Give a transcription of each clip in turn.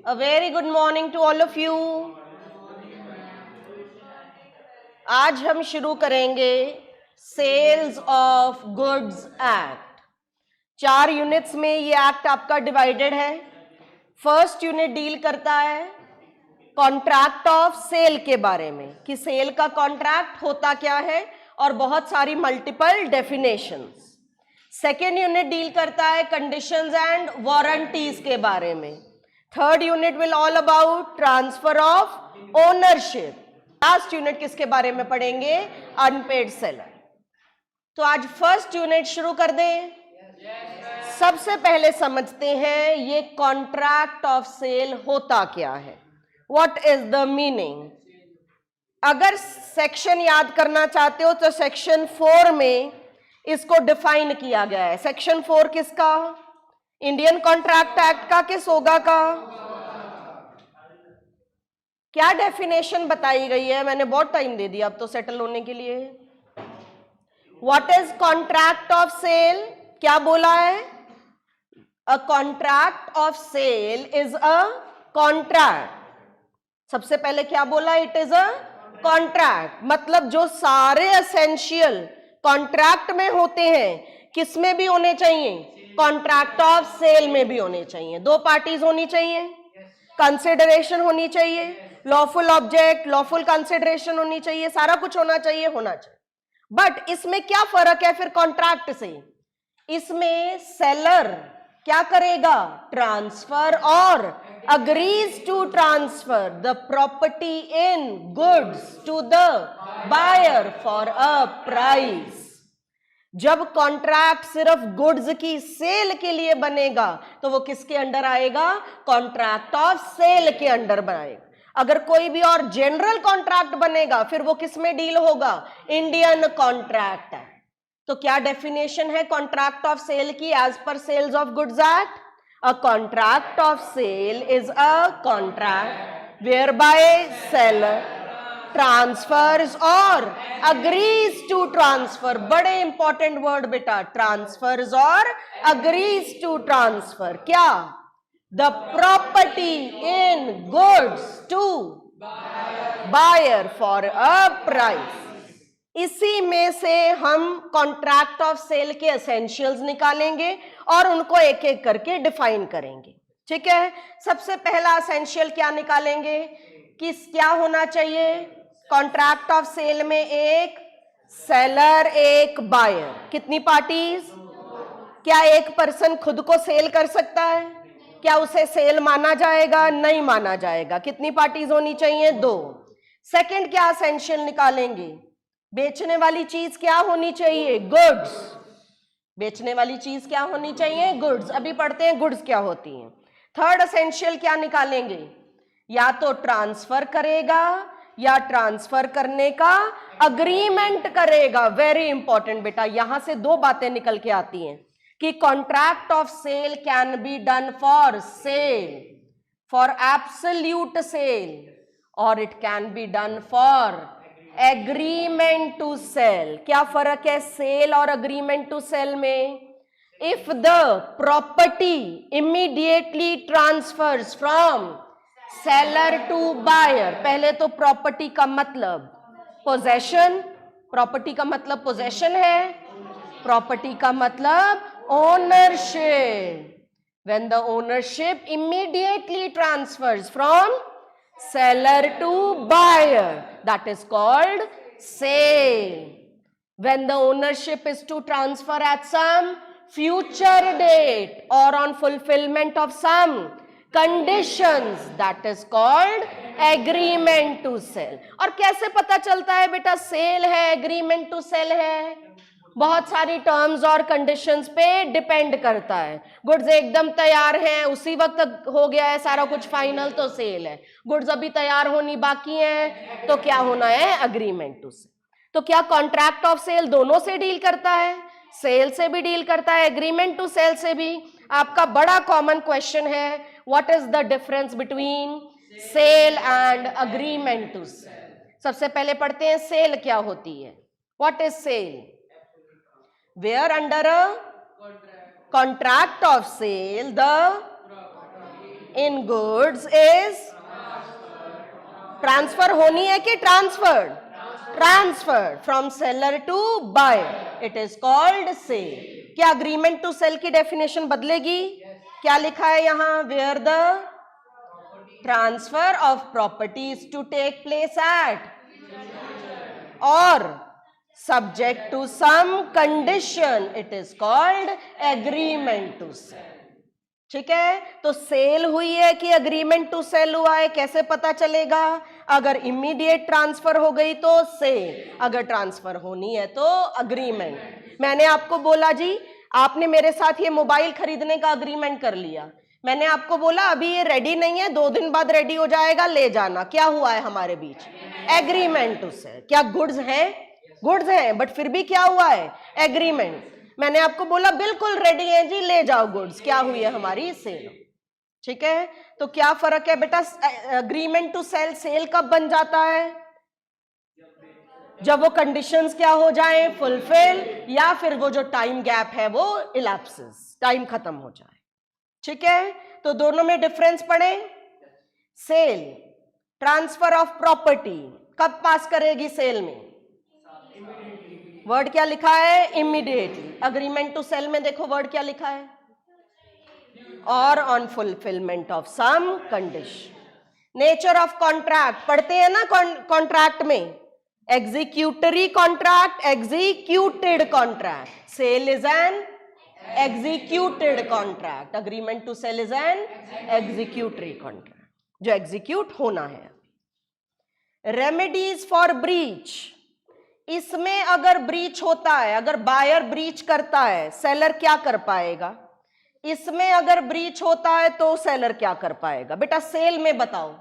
A very good morning to all of you. आज हम शुरू करेंगे sales of goods act. 4 units में ये एक्ट आपका डिवाइडेड है। फर्स्ट यूनिट डील करता है कॉन्ट्रैक्ट ऑफ सेल के बारे में कि सेल का कॉन्ट्रैक्ट होता क्या है और बहुत सारी multiple definitions. Second unit deal करता है कंडीशंस एंड वारंटीज के बारे में। Third unit will all about transfer of ownership. Last unit किसके बारे में पढ़ेंगे? Unpaid seller. तो आज फर्स्ट यूनिट शुरू कर दें। सबसे पहले समझते हैं ये कॉन्ट्रैक्ट ऑफ सेल होता क्या है, व्हाट इज द मीनिंग। अगर सेक्शन याद करना चाहते हो तो सेक्शन 4 में इसको डिफाइन किया गया है। सेक्शन 4 किसका? इंडियन कॉन्ट्रैक्ट एक्ट का कि सोगा का? क्या डेफिनेशन बताई गई है? मैंने बहुत टाइम दे दिया अब तो सेटल होने के लिए। What is contract of sale? क्या बोला है? A contract of sale is a contract. सबसे पहले क्या बोला? It is a contract. मतलब जो सारे एसेंशियल कॉन्ट्रैक्ट में होते हैं किस में भी होने चाहिए? कॉन्ट्रैक्ट ऑफ सेल में भी होने चाहिए। 2 पार्टीज होनी चाहिए, कंसिडरेशन होनी चाहिए, लॉफुल ऑब्जेक्ट, लॉफुल कंसिडरेशन होनी चाहिए, सारा कुछ होना चाहिए। बट इसमें क्या फर्क है फिर कॉन्ट्रैक्ट से? इसमें सेलर क्या करेगा? ट्रांसफर और agrees to transfer the property in goods to the buyer for a price. जब कॉन्ट्रैक्ट सिर्फ गुड्स की सेल के लिए बनेगा तो वो किसके अंडर आएगा? कॉन्ट्रैक्ट ऑफ सेल के अंडर बनाएगा। अगर कोई भी और जनरल कॉन्ट्रैक्ट बनेगा फिर वो किस में डील होगा? Indian contract act. तो क्या डेफिनेशन है कॉन्ट्रैक्ट ऑफ सेल की as per sales of goods act? A contract of sale is a contract where by seller transfers और अग्रीज टू ट्रांसफर। बड़े इंपॉर्टेंट वर्ड बेटा, ट्रांसफर्स और agrees to transfer क्या? The property in goods to buyer for a price. इसी में से हम contract of sale के एसेंशियल्स निकालेंगे और उनको एक एक करके डिफाइन करेंगे। ठीक है, सबसे पहला एसेंशियल क्या निकालेंगे? क्या होना चाहिए कॉन्ट्रैक्ट ऑफ सेल में? एक सेलर, एक बायर। कितनी पार्टीज? क्या एक पर्सन खुद को सेल कर सकता है? क्या उसे सेल माना जाएगा? नहीं माना जाएगा। कितनी पार्टीज होनी चाहिए? 2। सेकंड क्या एसेंशियल निकालेंगे? बेचने वाली चीज क्या होनी चाहिए? गुड्स। बेचने वाली चीज क्या होनी चाहिए? गुड्स। अभी पढ़ते हैं गुड्स क्या होती हैं। थर्ड एसेंशियल क्या निकालेंगे? या तो ट्रांसफर करेगा या ट्रांसफर करने का अग्रीमेंट करेगा। वेरी इंपॉर्टेंट बेटा, यहां से 2 बातें निकल के आती हैं कि contract of sale can be done for sale, for absolute sale, और it can be done for agreement to sale. क्या फर्क है सेल और अग्रीमेंट टू सेल में? If the property immediately transfers from seller to buyer. पहले तो property का मतलब पोजेशन, प्रॉपर्टी का मतलब पोजेशन है, प्रॉपर्टी का मतलब ownership. When the ownership immediately transfers from seller to buyer, that is called sale. When the ownership is to transfer at some future date or on fulfillment of some conditions, that is called agreement to sell. और कैसे पता चलता है बेटा cell है agreement to cell है? बहुत सारी टर्म्स और कंडीशंस पे डिपेंड करता है। गुड्स एकदम तैयार हैं, उसी वक्त हो गया है सारा कुछ फाइनल, तो सेल है। गुड्स अभी तैयार होनी बाकी है तो क्या होना है? Agreement to cell. तो क्या कॉन्ट्रैक्ट ऑफ सेल दोनों से डील करता है? सेल से भी डील करता है, एग्रीमेंट टू सेल से भी। आपका बड़ा कॉमन क्वेश्चन है what is the difference between sale and agreement to sale. सबसे पहले पढ़ते हैं सेल क्या होती है। What is sale? Where under a contract of sale the in goods is transfer होनी है कि transferred, transferred from seller to buyer, it is called sale. क्या अग्रीमेंट टू सेल की डेफिनेशन बदलेगी? क्या लिखा है यहां? Where the transfer of properties to take place at और subject to some condition, it is called agreement to sell। ठीक है, तो सेल हुई है कि अग्रीमेंट टू सेल हुआ है, कैसे पता चलेगा? अगर इमीडिएट ट्रांसफर हो गई तो सेल, अगर ट्रांसफर होनी है तो अग्रीमेंट। मैंने आपको बोला जी, आपने मेरे साथ ये मोबाइल खरीदने का अग्रीमेंट कर लिया, मैंने आपको बोला अभी ये रेडी नहीं है, 2 दिन बाद रेडी हो जाएगा, ले जाना। क्या हुआ है हमारे बीच? Agreement to sale. क्या गुड्स हैं? गुड्स हैं, बट फिर भी क्या हुआ है? एग्रीमेंट। मैंने आपको बोला बिल्कुल रेडी है जी, ले जाओ गुड्स। क्या हुई है? हमारी सेल। ठीक है, तो क्या फर्क है बेटा? अग्रीमेंट टू सेल सेल कब बन जाता है? जब वो कंडीशंस क्या हो जाएं? फुलफिल, या फिर वो जो टाइम गैप है वो इलैप्सेस, टाइम खत्म हो जाए। ठीक है, तो दोनों में डिफरेंस पड़े। सेल, ट्रांसफर ऑफ प्रॉपर्टी कब पास करेगी सेल में? वर्ड क्या लिखा है? इमीडिएटली। अग्रीमेंट टू सेल में देखो वर्ड क्या लिखा है? और on fulfilment of some condition. Nature of contract पढ़ते हैं ना कॉन्ट्रैक्ट में, executory contract, executed contract. Sale is an executed contract, agreement to sell is an executory contract, जो एग्जीक्यूट होना है। रेमेडीज फॉर ब्रीच, इसमें अगर ब्रीच होता है, अगर बायर ब्रीच करता है, सेलर क्या कर पाएगा? इसमें अगर ब्रीच होता है तो सेलर क्या कर पाएगा? बेटा सेल में बताओ,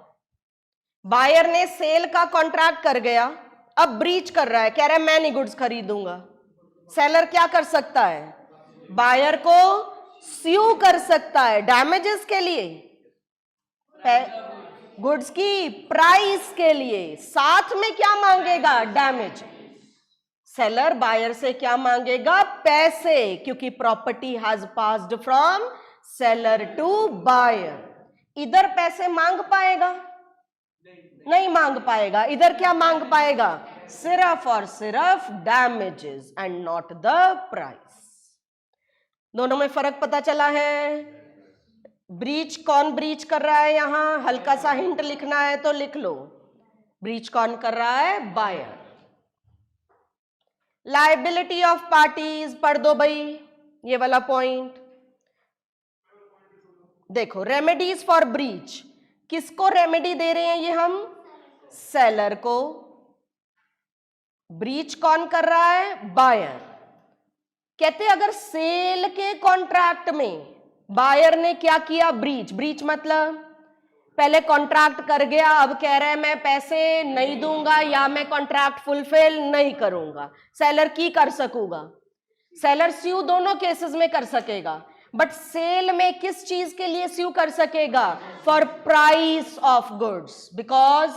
बायर ने सेल का कॉन्ट्रैक्ट कर गया, अब ब्रीच कर रहा है, कह रहा है मैं नहीं गुड्स खरीदूंगा। सेलर क्या कर सकता है? बायर को स्यू कर सकता है डैमेजेस के लिए, गुड्स की प्राइस के लिए। साथ में क्या मांगेगा? डैमेज। सेलर बायर से क्या मांगेगा? पैसे, क्योंकि property has passed from seller to buyer. इधर पैसे मांग पाएगा? नहीं मांग पाएगा। इधर क्या मांग पाएगा? सिर्फ और सिर्फ damages and not the price. दोनों में फर्क पता चला है? ब्रीच कौन ब्रीच कर रहा है? यहां हल्का सा हिंट लिखना है तो लिख लो, ब्रीच कौन कर रहा है? बायर। लायबिलिटी ऑफ पार्टीज पढ़ दो भाई, ये वाला पॉइंट देखो। रेमेडीज फॉर ब्रीच, किसको रेमेडी दे रहे हैं ये हम? सेलर को। ब्रीच कौन कर रहा है? बायर। कहते अगर सेल के कॉन्ट्रैक्ट में बायर ने क्या किया? ब्रीच। ब्रीच मतलब पहले कॉन्ट्रैक्ट कर गया, अब कह रहा है मैं पैसे नहीं दूंगा या मैं कॉन्ट्रैक्ट फुलफिल नहीं करूंगा। सेलर की कर सकूंगा? सेलर स्यू दोनों केसेस में कर सकेगा, बट सेल में किस चीज के लिए स्यू कर सकेगा? For price of goods, because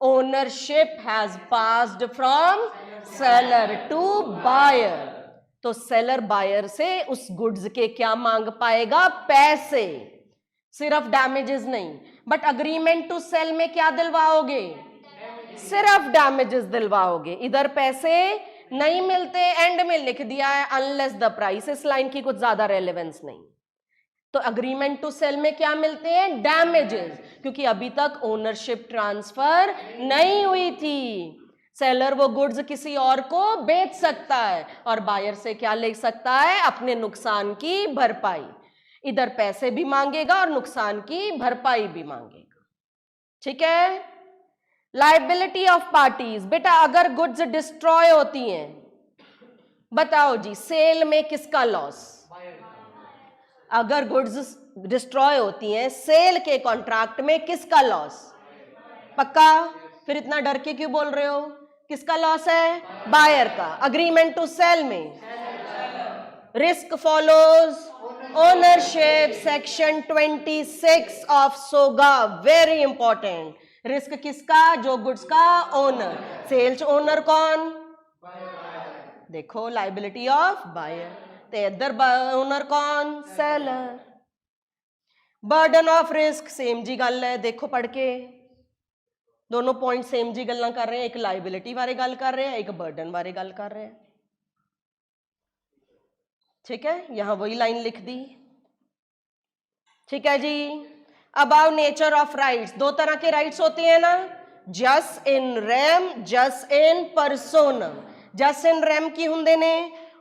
ownership has passed from seller to buyer. तो सेलर बायर से उस गुड्स के क्या मांग पाएगा? पैसे, सिर्फ डैमेजेस नहीं। बट अग्रीमेंट टू सेल में क्या दिलवाओगे? सिर्फ डैमेजेस दिलवाओगे। इधर पैसे नहीं मिलते, एंड में लिख दिया है अनलेस द प्राइस। इस लाइन की कुछ ज्यादा रेलेवेंस नहीं। तो अग्रीमेंट टू सेल में क्या मिलते हैं? डैमेजेस, क्योंकि अभी तक ओनरशिप ट्रांसफर नहीं हुई थी। सेलर वो गुड्स किसी और को बेच सकता है और बायर से क्या ले सकता है? अपने नुकसान की भरपाई। इधर पैसे भी मांगेगा और नुकसान की भरपाई भी मांगेगा। ठीक है। लायबिलिटी ऑफ पार्टीज, बेटा अगर गुड्स डिस्ट्रॉय होती हैं, बताओ जी सेल में किसका लॉस? अगर गुड्स डिस्ट्रॉय होती हैं सेल के कॉन्ट्रैक्ट में किसका लॉस? पक्का? फिर इतना डर के क्यों बोल रहे हो? किसका लॉस है? बायर का। अग्रीमेंट टू सेल में risk follows ownership, section 26 of SOGA, very important. Risk किसका? जो गुड्स का ओनर। सेल्स ओनर कौन? देखो लायबिलिटी ऑफ बायर। तो इधर ओनर कौन? Seller. Burden of risk same जी गल है, देखो पढ़ के दोनों पॉइंट सेम जी गल्लां कर रहे हैं, एक लाइबिलिटी बारे गल कर रहे हैं, एक बर्डन बारे गल कर रहे हैं। ठीक है, यहां वही लाइन लिख दी। ठीक है जी। अबाउट नेचर ऑफ राइट्स, दो तरह के राइट्स होते हैं ना, जस इन रेम, जस इन पर्सोनम। जस इन रेम की हुंदे ने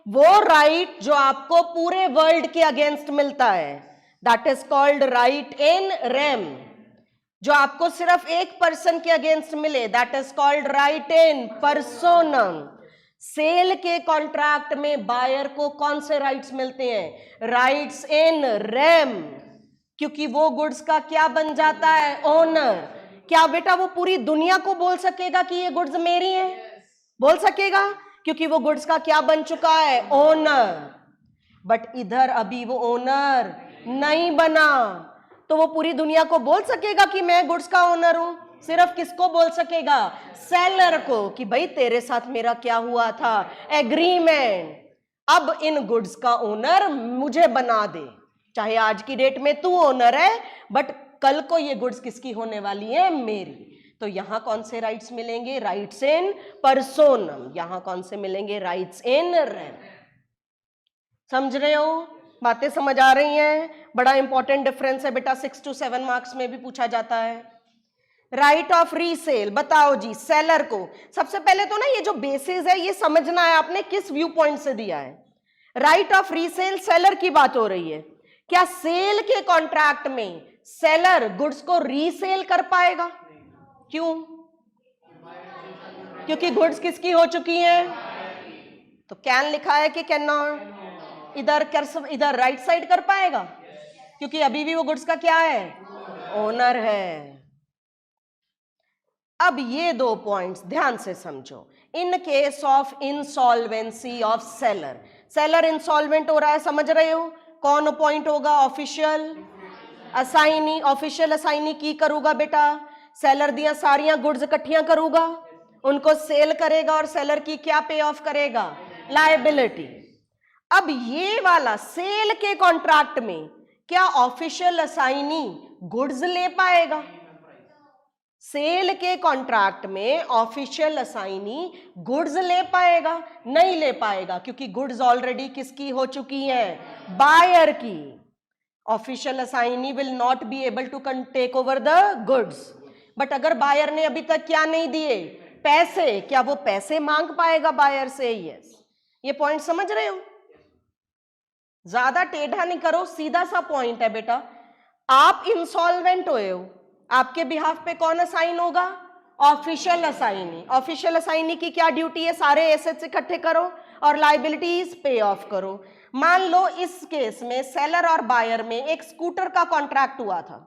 वो राइट जो आपको पूरे वर्ल्ड के अगेंस्ट मिलता है, that is called right in rem. जो आपको सिर्फ एक पर्सन के अगेंस्ट मिले, that is called right in personam. Sale के कॉन्ट्रैक्ट में बायर को कौन से राइट्स मिलते हैं? राइट्स इन रेम, क्योंकि वो गुड्स का क्या बन जाता है? ओनर। क्या बेटा वो पूरी दुनिया को बोल सकेगा कि ये गुड्स मेरी हैं? बोल सकेगा, क्योंकि वो गुड्स का क्या बन चुका है? ओनर। बट इधर अभी वो ओनर नहीं बना, तो वो पूरी दुनिया को बोल सकेगा कि मैं गुड्स का ओनर हूं? सिर्फ किसको बोल सकेगा? सेलर को, कि भाई तेरे साथ मेरा क्या हुआ था? एग्रीमेंट। अब इन गुड्स का ओनर मुझे बना दे, चाहे आज की डेट में तू ओनर है, बट कल को ये गुड्स किसकी होने वाली है? मेरी। तो यहां कौन से राइट्स मिलेंगे? राइट्स इन पर्सोनम। यहां कौन से मिलेंगे? Rights in rem. समझ रहे हो? बातें समझ आ रही हैं? बड़ा इंपॉर्टेंट डिफरेंस है बेटा, 6 to 7 मार्क्स में भी पूछा जाता है। राइट ऑफ रीसेल, बताओ जी, सेलर को सबसे पहले तो ना ये जो बेसिस है ये समझना है आपने किस व्यू पॉइंट से दिया है। राइट ऑफ रीसेल, सेलर की बात हो रही है। क्या सेल के कॉन्ट्रैक्ट में सेलर गुड्स को रीसेल कर पाएगा? क्यों? क्योंकि गुड्स किसकी हो चुकी हैं। तो कैन लिखा है कि कैन नॉट? इधर राइट साइड कर पाएगा, क्योंकि अभी भी वो गुड्स का क्या है? ओनर है। अब ये दो पॉइंट्स ध्यान से समझो। In case of insolvency of seller, seller insolvent हो रहा है, समझ रहे हो? कौन अपॉइंट होगा? Official assignee. ऑफिशियल असाइनी की करूंगा बेटा? सेलर दिया सारियां गुड्स इकट्ठियां करूंगा, उनको सेल करेगा और सेलर की क्या पे ऑफ करेगा? लायबिलिटी। अब ये वाला सेल के कॉन्ट्रैक्ट में क्या ऑफिशियल असाइनी गुड्स ले पाएगा? सेल के कॉन्ट्रैक्ट में ऑफिशियल असाइनी गुड्स ले पाएगा? नहीं ले पाएगा, क्योंकि गुड्स ऑलरेडी किसकी हो चुकी हैं? बायर की। Official assignee will not be able to take over the goods. But अगर बायर ने अभी तक क्या नहीं दिए? पैसे, क्या वो पैसे मांग पाएगा बायर से? यस। ये पॉइंट समझ रहे हो? ज्यादा टेढ़ा नहीं करो, सीधा सा पॉइंट है बेटा। आप इंसॉल्वेंट हुए हो, आपके बिहाफ पे कौन असाइन होगा? Official assignee. ऑफिशियल असाइनी की क्या ड्यूटी है? सारे एसेट्स इकट्ठे करो और लायबिलिटीज पे ऑफ करो। मान लो इस केस में सेलर और बायर में एक स्कूटर का कॉन्ट्रैक्ट हुआ था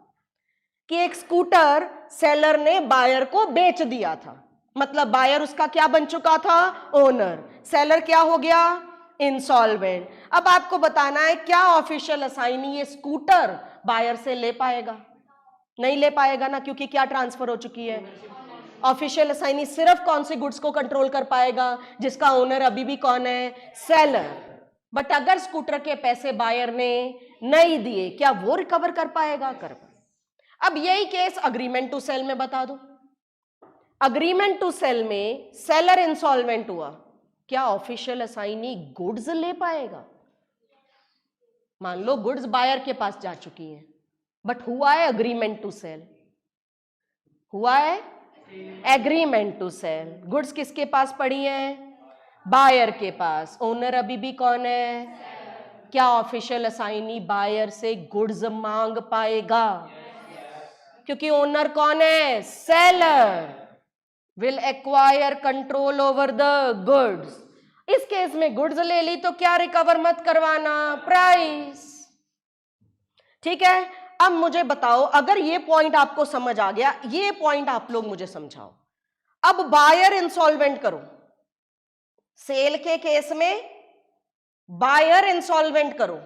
कि एक स्कूटर सेलर ने बायर को बेच दिया था, मतलब बायर उसका क्या बन चुका था? ओनर। सेलर क्या हो गया? इंसॉल्वेंट। अब आपको बताना है क्या ऑफिशियल असाइनी ये स्कूटर बायर से ले पाएगा? नहीं ले पाएगा ना, क्योंकि क्या ट्रांसफर हो चुकी है? ऑफिशियल असाइनी सिर्फ कौन से गुड्स को कंट्रोल कर पाएगा? जिसका ओनर अभी भी कौन है? सेलर। बट अगर स्कूटर के पैसे बायर ने नहीं दिए, क्या वो रिकवर कर पाएगा? कर पाएगा। अब यही केस अग्रीमेंट टू सेल में बता दो। अग्रीमेंट टू सेल में सेलर इंसॉल्वेंट हुआ, क्या ऑफिशियल असाइनी गुड्स ले पाएगा? मान लो गुड्स बायर के पास जा चुकी हैं, बट हुआ है अग्रीमेंट टू सेल, हुआ है एग्रीमेंट टू सेल। गुड्स किसके पास पड़ी हैं? बायर के पास। ओनर अभी भी कौन है? क्या ऑफिशियल असाइनी बायर से गुड्स मांग पाएगा? क्योंकि ओनर कौन है? Seller will acquire control over the goods. इस केस में गुड्स ले ली तो क्या रिकवर मत करवाना? प्राइस। ठीक है। अब मुझे बताओ, अगर ये पॉइंट आपको समझ आ गया, ये पॉइंट आप लोग मुझे समझाओ। अब बायर इंसॉल्वेंट करो, सेल के केस में बायर इंसॉल्वेंट करो।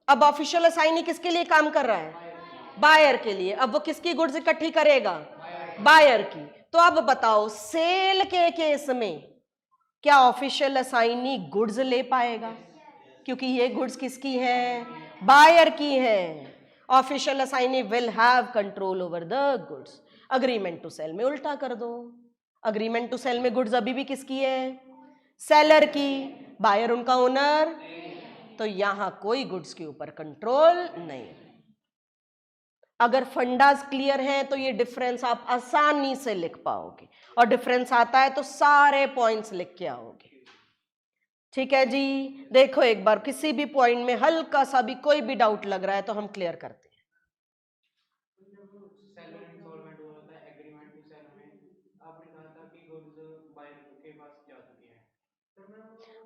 अब ऑफिशियल असाइनी किसके लिए काम कर रहा है? बायर के लिए। अब वो किसकी गुड्स इकट्ठी करेगा? बायर की। तो अब बताओ, सेल के केस में क्या ऑफिशियल असाइनी गुड्स ले पाएगा? क्योंकि ये गुड्स किसकी हैं? बायर की हैं। Official assignee will have control over the goods. Agreement to cell में उल्टा कर दो, अग्रीमेंट टू सेल में गुड्स अभी भी किसकी है? सेलर की, बायर उनका ओनर, तो यहां कोई गुड्स के ऊपर कंट्रोल नहीं। अगर फंडास क्लियर हैं तो ये डिफरेंस आप आसानी से लिख पाओगे, और डिफरेंस आता है तो सारे पॉइंट्स लिख के आओगे। ठीक है जी, देखो एक बार किसी भी पॉइंट में हल्का सा भी कोई भी डाउट लग रहा है तो हम क्लियर करते हैं।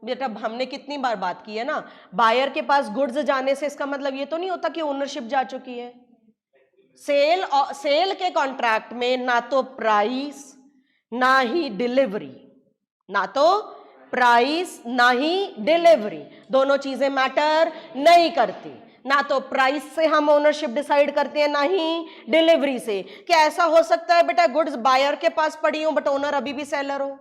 बेटा हमने कितनी बार बात की है ना, बायर के पास गुड्स जाने से इसका मतलब ये तो नहीं होता कि ओनरशिप जा चुकी है। सेल के कॉन्ट्रैक्ट में ना तो प्राइस ना ही डिलीवरी, ना तो प्राइस ना ही डिलीवरी, दोनों चीजें मैटर नहीं करती। ना तो प्राइस से हम ओनरशिप डिसाइड करते हैं ना ही डिलीवरी से। क्या ऐसा हो सकता है बेटा गुड्स बायर के पास पड़ी हो बट ओनर अभी भी सेलर हो?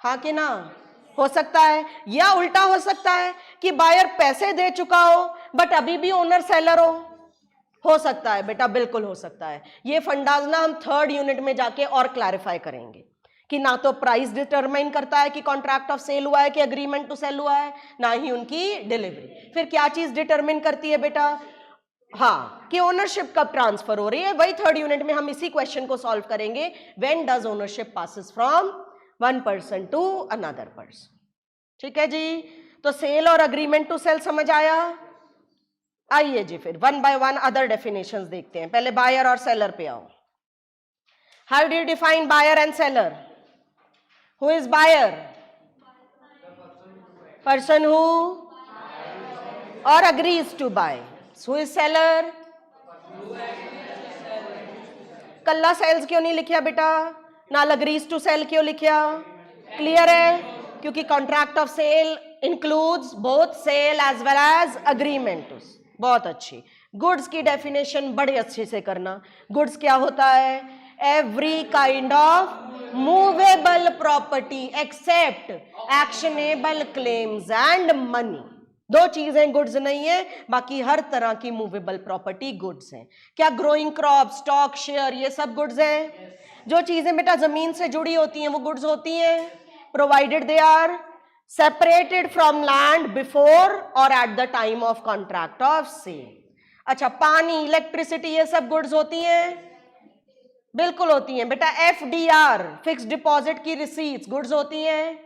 हाँ कि ना? हो सकता है। या उल्टा हो सकता है कि बायर पैसे दे चुका हो बट अभी भी ओनर सेलर हो सकता है बेटा, बिल्कुल हो सकता है। ये फंडाज ना हम थर्ड यूनिट में जाके और क्लैरिफाई करेंगे कि ना तो प्राइस डिटरमाइन करता है कि कॉन्ट्रैक्ट ऑफ सेल हुआ है कि एग्रीमेंट टू सेल हुआ है, ना ही उनकी डिलीवरी। फिर क्या चीज डिटरमाइन करती है बेटा? हाँ, कि ओनरशिप कब ट्रांसफर हो रही है। वही थर्ड यूनिट में हम इसी क्वेश्चन को सॉल्व करेंगे, when does ownership passes from one person to another person. ठीक है जी, तो सेल और एग्रीमेंट टू सेल समझ आया। आइए जी फिर one by one other definitions देखते हैं। पहले बायर और सेलर पे आओ। How do you define buyer and seller? Who is buyer? Person who or agrees to buy. Who is seller? कल्ला सेल्स क्यों नहीं लिखा बेटा? नाल अग्रीज टू सेल क्यों लिखा? क्लियर है, क्योंकि contract of sale includes both sale as well as agreement. बहुत अच्छी। गुड्स की डेफिनेशन बड़े अच्छे से करना। गुड्स क्या होता है? Every kind of movable property except actionable claims and money. दो चीजें गुड्स नहीं है, बाकी हर तरह की मूवेबल प्रॉपर्टी गुड्स हैं। क्या ग्रोइंग क्रॉप, स्टॉक, शेयर, ये सब गुड्स हैं? जो चीजें बेटा जमीन से जुड़ी होती हैं वो गुड्स होती हैं, provided they are separated from land before or at the time of contract of sale. अच्छा, पानी, इलेक्ट्रिसिटी, ये सब गुड्स होती हैं? बिल्कुल होती हैं बेटा। एफडीआर, फिक्स डिपॉजिट की रिसीट्स गुड्स होती हैं?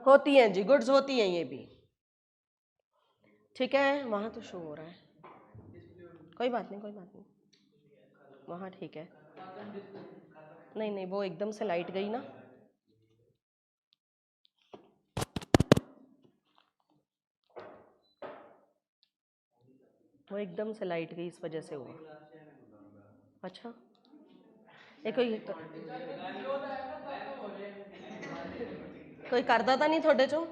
होती हैं जी, गुड्स होती हैं ये भी। ठीक है, वहां तो शो हो रहा है, कोई बात नहीं, कोई बात नहीं, वहां ठीक है। नहीं नहीं, वो एकदम से लाइट गई ना। वो एकदम से लाइट गई, इस वजह से हुआ। अच्छा, ये कोई करता था नहीं थोड़े चो?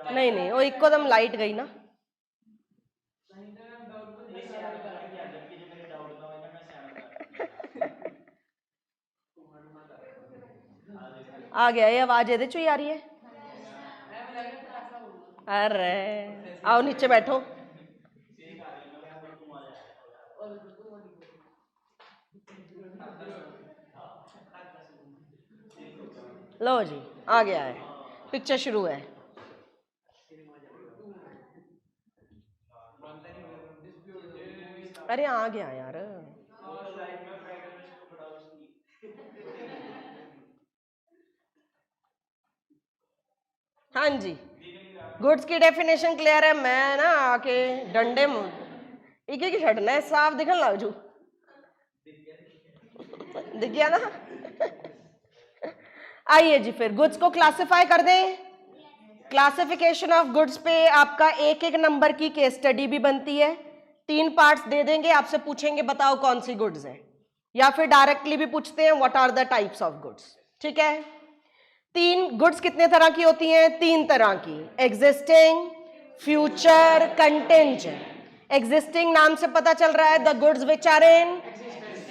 नहीं नहीं, वो एकदम लाइट गई ना। आ गया ये आवाज, ये चो ही आ रही है। अरे आओ नीचे बैठो। लो जी, आ गया है, पिक्चर शुरू है। अरे आ गया यार। हाँ जी, गुड्स की डेफिनेशन क्लियर है। मैं ना आके डंडे मुंह एक एक छड़ना है, साफ दिखने लग जू। दिख गया ना? आइए जी फिर गुड्स को क्लासिफाई कर दें। क्लासिफिकेशन ऑफ गुड्स पे आपका एक एक नंबर की केस स्टडी भी बनती है। 3 पार्ट्स दे देंगे, आपसे पूछेंगे बताओ कौन सी गुड्स है, या फिर डायरेक्टली भी पूछते हैं what are the types of goods. ठीक है, 3 गुड्स कितने तरह की होती हैं? 3 तरह की, एग्जिस्टिंग, फ्यूचर, कंटिंजेंट। एग्जिस्टिंग नाम से पता चल रहा है the goods which are in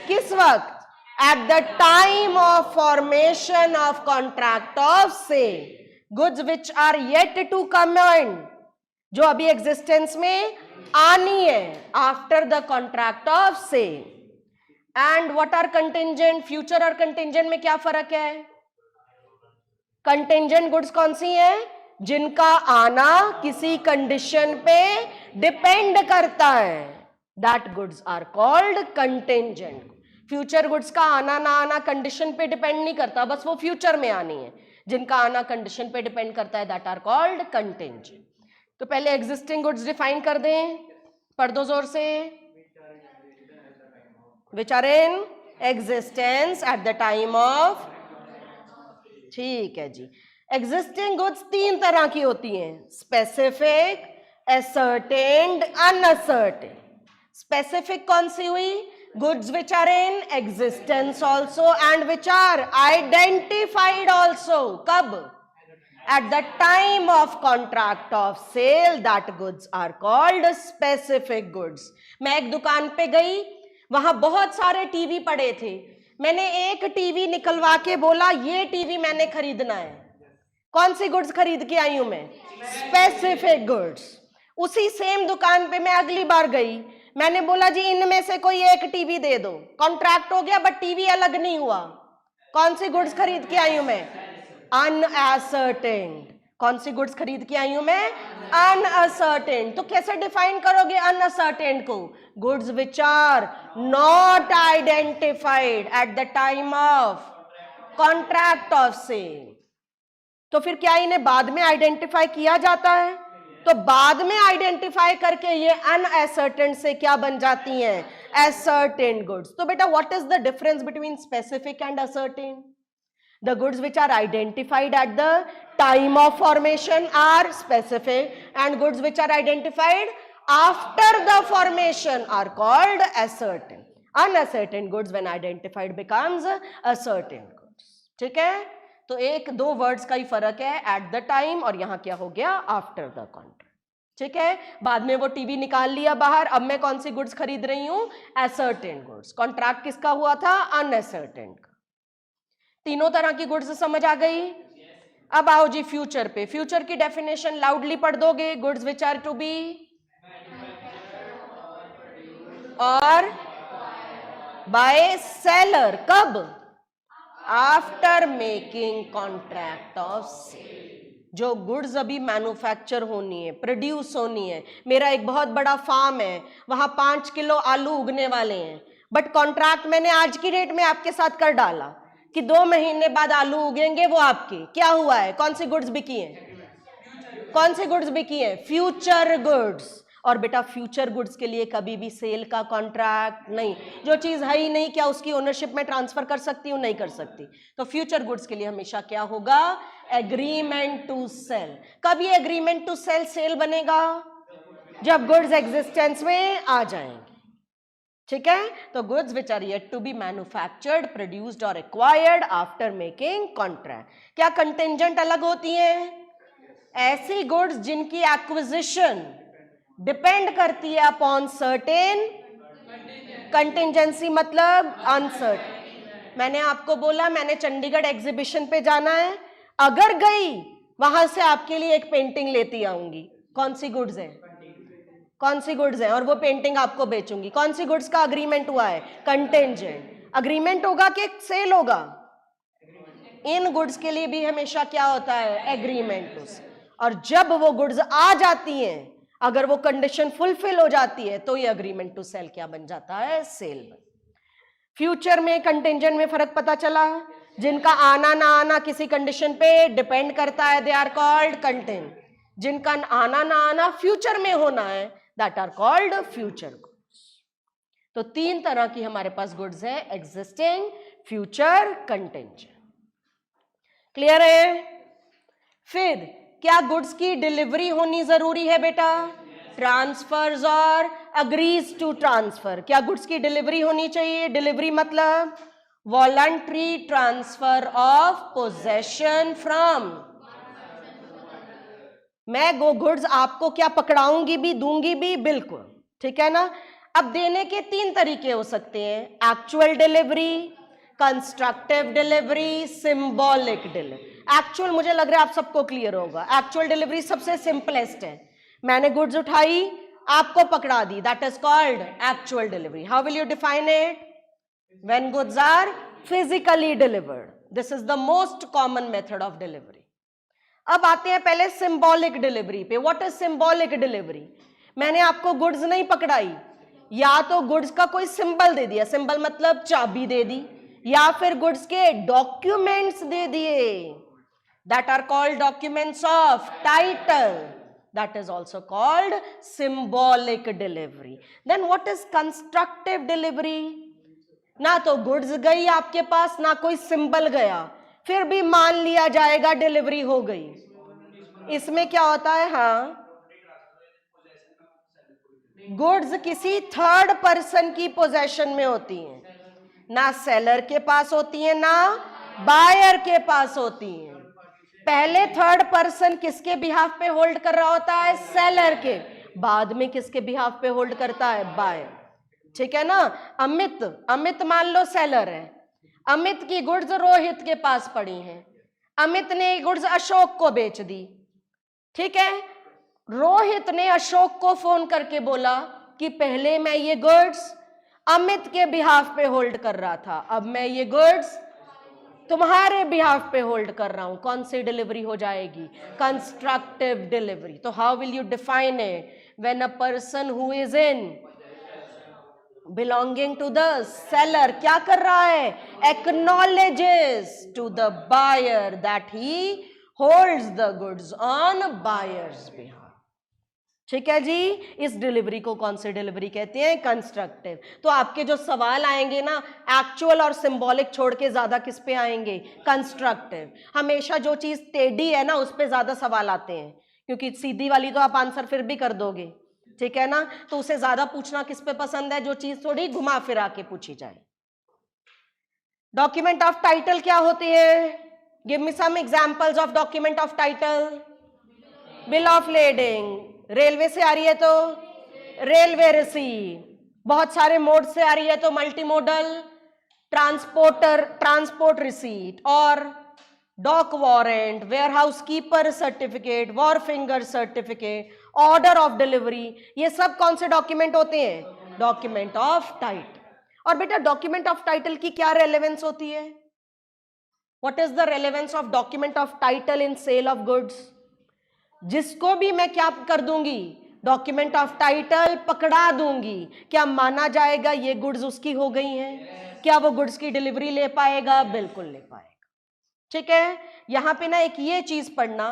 किस वक्त? at the time of formation of contract of sale. Goods which are yet to come in, जो अभी एग्जिस्टेंस में आनी है after the contract of sale. And what are contingent? Future और contingent में क्या फर्क है? कंटिंजेंट गुड्स कौन सी है? जिनका आना किसी कंडीशन पे डिपेंड करता है, that goods are called contingent. Future goods का आना ना आना कंडीशन पे डिपेंड नहीं करता, बस वो फ्यूचर में आनी है। जिनका आना कंडीशन पे डिपेंड करता है, दैट आर कॉल्ड कंटिंजेंट। तो पहले एग्जिस्टिंग गुड्स डिफाइन कर दें, पढ़ दो जोर से। Which are in existence at the time of, ठीक है जी। एग्जिस्टिंग गुड्स तीन तरह की होती हैं, स्पेसिफिक, असर्टेन्ड, अनअसर्टेन्ड। स्पेसिफिक कौन सी हुई? Goods which are in existence also and which are identified also. कब? At the time of contract of sale, that goods are called specific goods. मैं एक दुकान पे गई, वहां बहुत सारे टीवी पड़े थे, मैंने एक टीवी निकलवा के बोला ये टीवी मैंने खरीदना है। कौन सी गुड्स खरीद के आई हूं मैं? Specific goods. उसी सेम दुकान पे मैं अगली बार गई, मैंने बोला जी इनमें से कोई एक टीवी दे दो, कॉन्ट्रैक्ट हो गया बट टीवी अलग नहीं हुआ। कौन सी गुड्स खरीद के आई हूं मैं? अनअसर्टेन्ड। कौन सी गुड्स खरीद के आई हूं मैं? अनअसर्टेन्ड। तो कैसे डिफाइन करोगे अनअसर्टेन्ड को? Goods which are not identified at the time of contract of sale. तो फिर क्या इन्हें बाद में आइडेंटिफाई किया जाता है? तो बाद में आइडेंटिफाई करके ये अनअसर्टेन्ड से क्या बन जाती हैं? Ascertained goods. तो बेटा what is the difference between specific and ascertained? The goods which are identified at the time of formation are specific, and goods which are identified after the formation are called ascertained. Unascertained goods when identified becomes ascertained goods. ठीक है? तो एक दो words का ही फर्क है, at the time और यहां क्या हो गया? after the contract. ठीक है? बाद में वो टीवी निकाल लिया बाहर, अब मैं कौन सी गुड्स खरीद रही हूं? ascertained goods. कॉन्ट्रैक्ट किसका हुआ था? unascertained का। तीनों तरह की गुड्स समझ आ गई? अब आओ जी फ्यूचर पे। फ्यूचर की डेफिनेशन लाउडली पढ़ दोगे। Goods which are to be और बाय सेलर। कब? After making contract of sale. जो गुड्स अभी मैन्युफैक्चर होनी है, प्रोड्यूस होनी है। मेरा एक बहुत बड़ा फार्म है, वहां 5 किलो आलू उगने वाले हैं, बट कॉन्ट्रैक्ट मैंने आज की डेट में आपके साथ कर डाला कि 2 महीने बाद आलू उगेंगे, वो आपके। क्या हुआ है? कौन सी गुड्स बिकी हैं? कौन सी गुड्स बिकी हैं? Future goods. और बेटा फ्यूचर गुड्स के लिए कभी भी सेल का कॉन्ट्रैक्ट नहीं। जो चीज है ही नहीं, क्या उसकी ओनरशिप में ट्रांसफर कर सकती हूं? नहीं कर सकती। तो फ्यूचर गुड्स के लिए हमेशा क्या होगा? Agreement to sell. कब ये एग्रीमेंट टू सेल सेल बनेगा? जब गुड्स एग्जिस्टेंस में आ जाएंगे। ठीक है? तो goods which are yet to be manufactured, produced और एक्वायर्ड आफ्टर मेकिंग कॉन्ट्रैक्ट। क्या कंटिंजेंट अलग होती हैं? ऐसी गुड्स जिनकी एक्विजिशन डिपेंड करती है अपॉन सर्टेन कंटिंजेंसी, मतलब अनसर्टेन। मैंने आपको बोला मैंने चंडीगढ़ एग्जीबिशन पे जाना है, अगर गई वहां से आपके लिए एक पेंटिंग लेती आऊंगी। कौन सी गुड्स है? कौन सी गुड्स है? और वो पेंटिंग आपको बेचूंगी। कौन सी गुड्स का अग्रीमेंट हुआ है? कंटिंजेंट। अग्रीमेंट होगा कि सेल होगा? इन गुड्स के लिए भी हमेशा क्या होता है? एग्रीमेंट। और जब वो गुड्स आ जाती हैं, अगर वो कंडीशन फुलफिल हो जाती है, तो ये अग्रीमेंट टू सेल क्या बन जाता है? सेल। फ्यूचर में कंटिंजेंट में फर्क पता चला? जिनका आना ना आना किसी कंडीशन पे डिपेंड करता है, दे आर कॉल्ड कंटिंजेंट। जिनका आना ना आना फ्यूचर में होना है, that are called future goods. तो 3 तरह की हमारे पास गुड्स है, एग्जिस्टिंग, फ्यूचर, कंटिंजेंट। क्लियर है? फिर क्या गुड्स की डिलीवरी होनी जरूरी है बेटा? ट्रांसफर्स और अग्रीज टू ट्रांसफर। क्या गुड्स की डिलीवरी होनी चाहिए? डिलीवरी मतलब voluntary transfer of possession from. मैं वो गुड्स आपको क्या पकड़ाऊंगी भी, दूंगी भी, बिल्कुल। ठीक है ना? अब देने के 3 तरीके हो सकते हैं, actual delivery, constructive delivery, symbolic delivery. Actual मुझे लग रहा है आप सबको क्लियर होगा। एक्चुअल डिलीवरी सबसे सिंपलेस्ट है। मैंने गुड्स उठाई, आपको पकड़ा दी, that is called actual delivery. How will you define it? When goods are physically delivered. This is the most common method of delivery. अब आते हैं पहले सिंबॉलिक डिलीवरी पे. What is symbolic delivery? मैंने आपको गुड्स नहीं पकड़ाई, या तो गुड्स का कोई सिंबल दे दिया, सिंबल मतलब चाबी दे दी, या फिर गुड्स के डॉक्यूमेंट्स दे दिए, that are called documents of title. That is also called symbolic delivery. Then what is constructive delivery? ना तो गुड्स गई आपके पास, ना कोई सिंबल गया, फिर भी मान लिया जाएगा डिलीवरी हो गई. इसमें क्या होता है? हाँ, गुड्स किसी थर्ड पर्सन की पोजेशन में होती हैं, ना सेलर के पास होती हैं, ना बायर के पास होती हैं. पहले थर्ड पर्सन किसके बिहाफ पे होल्ड कर रहा होता है? सेलर के. बाद में किसके बिहाफ पे होल्ड करता है? बायर. ठीक है ना? अमित मान लो सेलर है, अमित की गुड्स रोहित के पास पड़ी हैं, अमित ने गुड्स अशोक को बेच दी. ठीक है, रोहित ने अशोक को फोन करके बोला कि पहले मैं ये गुड्स अमित के बिहाफ पे होल्ड कर रहा था, अब मैं ये गुड्स तुम्हारे बिहाफ पे होल्ड कर रहा हूं. कौन सी डिलीवरी हो जाएगी? Constructive delivery. तो how will you define it? When a person who is in belonging to the seller क्या कर रहा है? Acknowledges to the buyer that he holds the goods on buyer's behalf. ठीक है जी. इस डिलीवरी को कौन सी डिलीवरी कहते हैं? कंस्ट्रक्टिव. तो आपके जो सवाल आएंगे ना, एक्चुअल और सिंबॉलिक छोड़ के ज्यादा किस पे आएंगे? कंस्ट्रक्टिव. हमेशा जो चीज टेढ़ी है ना उस पे ज्यादा सवाल आते हैं, क्योंकि सीधी वाली तो आप आंसर फिर भी कर दोगे. ठीक है ना? तो उसे ज्यादा पूछना किस पे पसंद है? जो चीज थोड़ी घुमा फिरा के पूछी जाए. डॉक्यूमेंट ऑफ टाइटल क्या होती है? Give me some examples of document of title. Bill of lading. Railway से आ रही है तो रेलवे रिसीट. बहुत सारे मोड से आ रही है तो मल्टी मोडल ट्रांसपोर्ट रिसीट. और dock warrant, warehouse keeper certificate, wharfinger certificate, order of delivery, ये सब कौन से डॉक्यूमेंट होते हैं? Document of title. और बेटा डॉक्यूमेंट ऑफ टाइटल की क्या रेलेवेंस होती है? What is the relevance of document of title in sale of goods? जिसको भी मैं क्या कर दूंगी? डॉक्यूमेंट ऑफ टाइटल पकड़ा दूंगी, क्या माना जाएगा ये गुड्स उसकी हो गई हैं? क्या वो गुड्स की डिलीवरी ले पाएगा? बिल्कुल ले पाएगा. ठीक है. यहां पे ना एक ये चीज पढ़ना,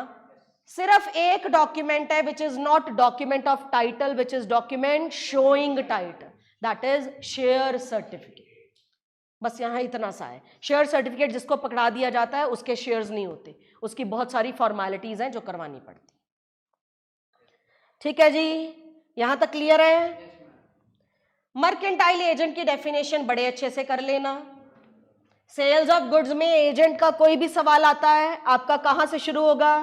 सिर्फ एक डॉक्यूमेंट है which is not document of title, which is document showing title, that is share certificate. बस यहां इतना सा है. शेयर सर्टिफिकेट जिसको पकड़ा दिया जाता है उसके शेयर्स नहीं होते, उसकी बहुत सारी फॉर्मेलिटीज हैं जो करवानी पड़ती. ठीक है जी. यहां तक क्लियर है? मर्केंटाइल एजेंट की डेफिनेशन बड़े अच्छे से कर लेना. सेल्स ऑफ गुड्स में एजेंट का कोई भी सवाल आता है आपका कहां से शुरू होगा?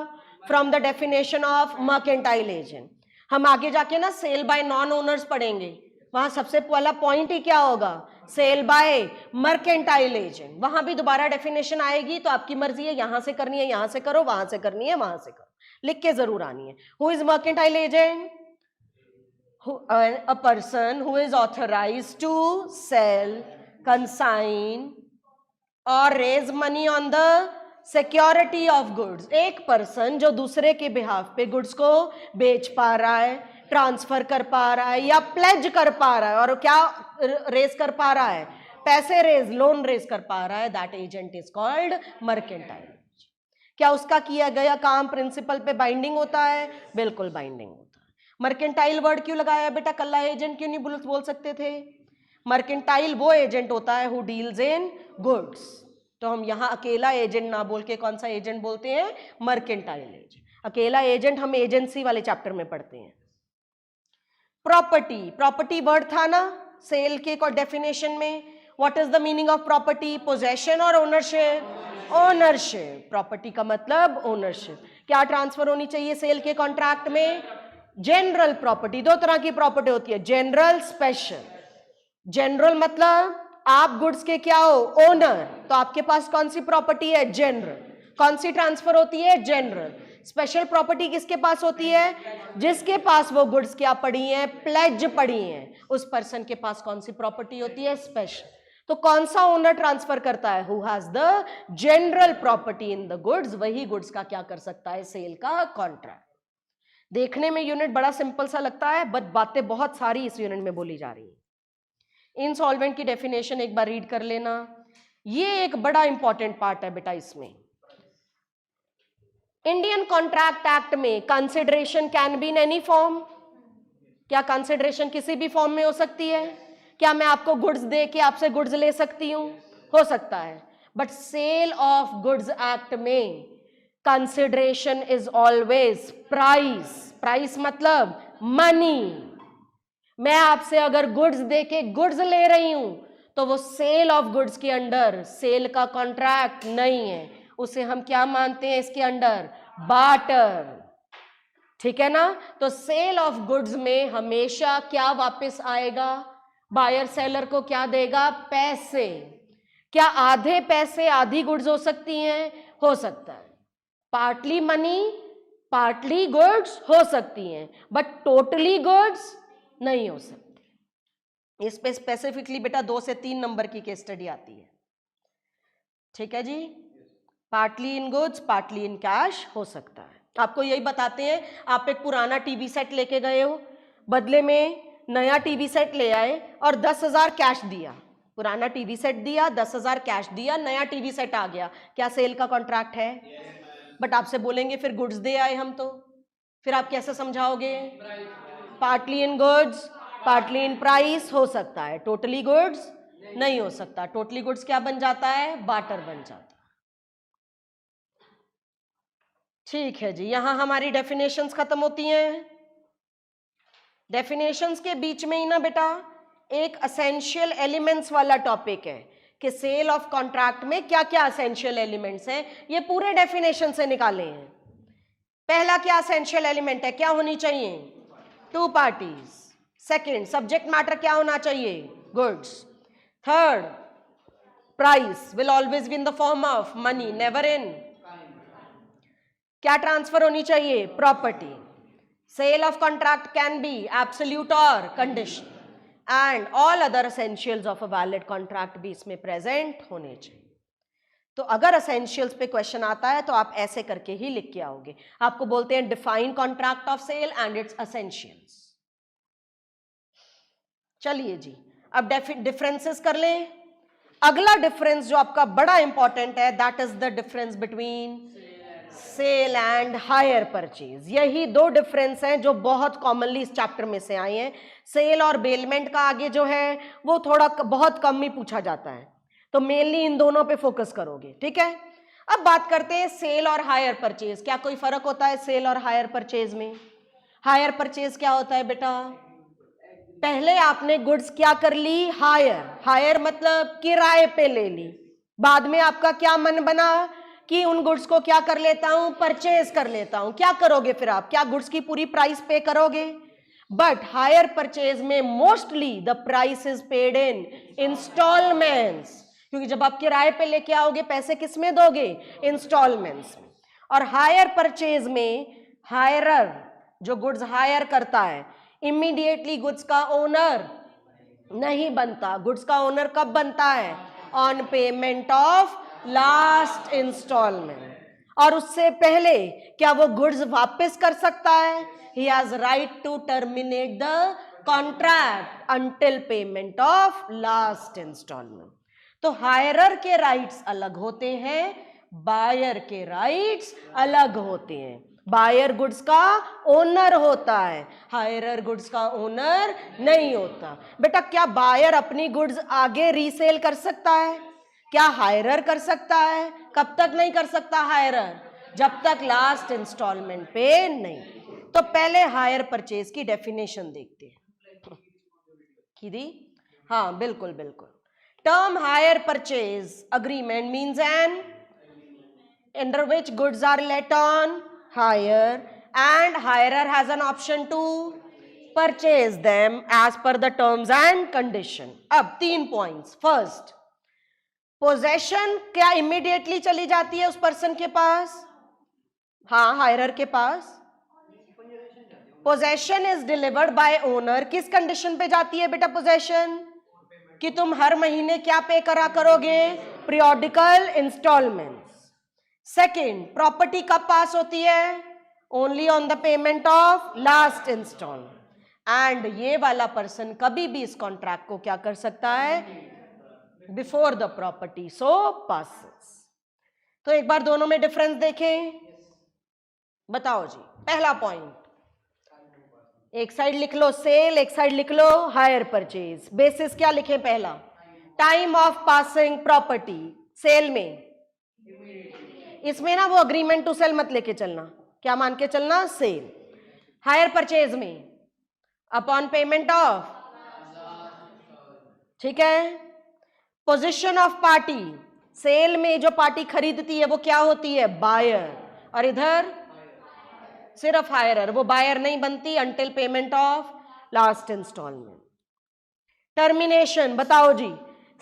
From the definition of mercantile agent. हम आगे जाके ना सेल बाय नॉन ओनर्स पढ़ेंगे, वहां सबसे पहला पॉइंट ही क्या होगा? Sale by mercantile agent. वहां भी दोबारा डेफिनेशन आएगी तो आपकी मर्जी है, यहां से करनी है यहां से करो, वहां से करनी है वहां से करो, लिख के जरूर आनी है. Who is mercantile agent? A person who is authorized to sell, consign or raise money on the security of goods. एक पर्सन जो दूसरे के बिहाफ पे गुड्स को बेच पा रहा है, ट्रांसफर कर पा रहा है या प्लेज कर पा रहा है, और क्या रेज कर पा रहा है? पैसे रेज, लोन रेज कर पा रहा है, that agent is called mercantile. क्या उसका किया गया काम प्रिंसिपल पे बाइंडिंग होता है? बिल्कुल बाइंडिंग होता है. मर्केंटाइल वर्ड क्यों लगाया बेटा? कल्ला एजेंट क्यों नहीं बोल सकते थे? मर्केंटाइल वो एजेंट होता है हु डील्स इन गुड्स. तो हम यहां अकेला एजेंट ना बोल के कौन सा एजेंट बोलते हैं? Mercantile agent. अकेला एजेंट हम एजेंसी वाले चैप्टर में पढ़ते हैं. प्रॉपर्टी वर्ड था ना सेल के डेफिनेशन में. What is the meaning of property? Possession और ओनरशिप? ओनरशिप. प्रॉपर्टी का मतलब ओनरशिप. क्या ट्रांसफर होनी चाहिए सेल के कॉन्ट्रैक्ट में? General property. दो तरह की प्रॉपर्टी होती है, जनरल, स्पेशल. जनरल मतलब आप गुड्स के क्या हो? ओनर. तो आपके पास कौन सी प्रॉपर्टी है? जनरल. कौन सी ट्रांसफर होती है? जनरल. स्पेशल प्रॉपर्टी किसके पास होती है? जिसके पास वो गुड्स क्या पड़ी हैं? प्लेज पड़ी हैं, उस पर्सन के पास कौन सी प्रॉपर्टी होती है? स्पेशल। तो कौन सा ओनर ट्रांसफर करता है? Who has the general property in the goods, वही गुड्स का क्या कर सकता है? सेल का कॉन्ट्रैक्ट। देखने में यूनिट बड़ा सिंपल सा लगता है, बट बातें बहुत सारी इस यूनिट में बोली जा रही है। इंसॉल्वेंट की डेफिनेशन एक बार रीड कर लेना, ये एक बड़ा इंपॉर्टेंट पार्ट है बेटा इसमें। इंडियन कॉन्ट्रैक्ट एक्ट में consideration can be in any form. क्या कंसिडरेशन किसी भी फॉर्म में हो सकती है? क्या मैं आपको गुड्स दे के आपसे गुड्स ले सकती हूं? हो सकता है। But sale of goods act में consideration is always price. Price मतलब मनी। मैं आपसे अगर गुड्स दे के गुड्स ले रही हूं तो वो सेल ऑफ गुड्स के अंडर सेल का कॉन्ट्रैक्ट नहीं है, उसे हम क्या मानते हैं इसके अंडर? बार्टर। ठीक है ना? तो सेल ऑफ गुड्स में हमेशा क्या वापस आएगा? बायर सेलर को क्या देगा? पैसे। क्या आधे पैसे आधी गुड्स हो सकती हैं? हो सकता है। पार्टली मनी पार्टली गुड्स हो सकती हैं, बट टोटली गुड्स नहीं हो सकती। इस पे स्पेसिफिकली बेटा 2 से 3 नंबर की केस स्टडी आती है। ठीक है जी? Partly in goods partly in cash हो सकता है। आपको यही बताते हैं, आप एक पुराना टीवी सेट लेके गए हो, बदले में नया टीवी सेट ले आए और 10,000 कैश दिया। पुराना टीवी सेट दिया, 10,000 कैश दिया, नया टीवी सेट आ गया। क्या सेल का कॉन्ट्रैक्ट है? बट आपसे बोलेंगे फिर गुड्स दे आए हम, तो फिर आप कैसे समझाओगे? Partly in goods partly in price हो सकता है, टोटली गुड्स नहीं हो सकता। टोटली गुड्स क्या बन जाता है? बार्टर बन जाता है। ठीक है जी, यहां हमारी डेफिनेशंस खत्म होती हैं। डेफिनेशंस के बीच में ही ना बेटा एक असेंशियल एलिमेंट्स वाला टॉपिक है कि सेल ऑफ कॉन्ट्रैक्ट में क्या क्या असेंशियल एलिमेंट्स हैं, ये पूरे डेफिनेशन से निकाले हैं। पहला क्या असेंशियल एलिमेंट है? क्या होनी चाहिए? 2 पार्टीज। सेकंड, सब्जेक्ट मैटर क्या होना चाहिए? Goods. Third, price will always be in the form of money, never in. क्या ट्रांसफर होनी चाहिए? Property. Sale of contract can be absolute or condition, and all other essentials of a valid contract भी इसमें present होने चाहिए। तो अगर essentials पे क्वेश्चन आता है तो आप ऐसे करके ही लिख के आओगे। आपको बोलते हैं define contract of sale and its essentials. चलिए जी, अब डिफरेंसेस कर लें। अगला डिफरेंस जो आपका बड़ा इंपॉर्टेंट है, that is the difference between sale and hire purchase. यही 2 डिफरेंस हैं जो बहुत कॉमनली इस चैप्टर में से आए हैं। सेल और बेलमेंट का आगे जो है वो थोड़ा बहुत कम ही पूछा जाता है, तो मेनली इन दोनों पे फोकस करोगे। ठीक है, अब बात करते हैं सेल और हायर परचेज। क्या कोई फर्क होता है सेल और हायर परचेज में? हायर परचेज क्या होता है बेटा? पहले आपने गुड्स क्या कर ली? हायर। हायर मतलब किराए पे ले ली। बाद में आपका क्या मन बना कि उन गुड्स को क्या कर लेता हूं? परचेज कर लेता हूं। क्या करोगे फिर आप? क्या गुड्स की पूरी प्राइस पे करोगे? बट हायर परचेज में mostly the price is paid in instalments, क्योंकि जब आप किराए पे लेके आओगे पैसे किस में दोगे? इंस्टॉलमेंट्स में। और हायर परचेज में हायरर जो गुड्स हायर करता है इमीडिएटली गुड्स का ओनर नहीं बनता। गुड्स का ओनर कब बनता है? On payment of last instalment. और उससे पहले क्या वो गुड्स वापस कर सकता है? He has right to terminate the contract until payment of last instalment. तो हायरर के राइट्स अलग होते हैं, बायर के राइट्स अलग होते हैं। बायर गुड्स का ओनर होता है, हायरर गुड्स का ओनर नहीं होता। बेटा क्या बायर अपनी गुड्स आगे रीसेल कर सकता है? क्या हायरर कर सकता है? कब तक नहीं कर सकता हायरर? जब तक लास्ट इंस्टॉलमेंट पे नहीं। तो पहले हायर परचेज की डेफिनेशन देखते हैं। कीदी? हाँ बिल्कुल बिल्कुल। Term hire purchase agreement means an under which goods are let on hire and hirer has an option to purchase them as per the terms and condition. अब 3 पॉइंट्स। फर्स्ट, पोजेशन क्या immediately चली जाती है उस person के पास? हाँ, hirer के पास possession is delivered by owner. किस कंडीशन पे जाती है बेटा पोजेशन? कि तुम हर महीने क्या पे करा करोगे? Periodical installments. सेकंड, प्रॉपर्टी कब पास होती है? Only on the payment of last instalment. And ये वाला पर्सन कभी भी इस कॉन्ट्रैक्ट को क्या कर सकता है? Before the property so passes. तो एक बार दोनों में डिफरेंस देखें। बताओ जी, पहला पॉइंट, एक साइड लिख लो सेल, एक साइड लिख लो हायर परचेज। बेसिस क्या लिखे? पहला, time of passing property. Sale में, इसमें ना वो अग्रीमेंट टू सेल मत लेके चलना, क्या मान के चलना? सेल। हायर परचेज में अपॉन पेमेंट ऑफ, ठीक है। पोजीशन ऑफ पार्टी, सेल में जो पार्टी खरीदती है वो क्या होती है? बायर। और इधर सिर्फ हायरर, वो बायर नहीं बनती until payment of last instalment. Termination बताओ जी,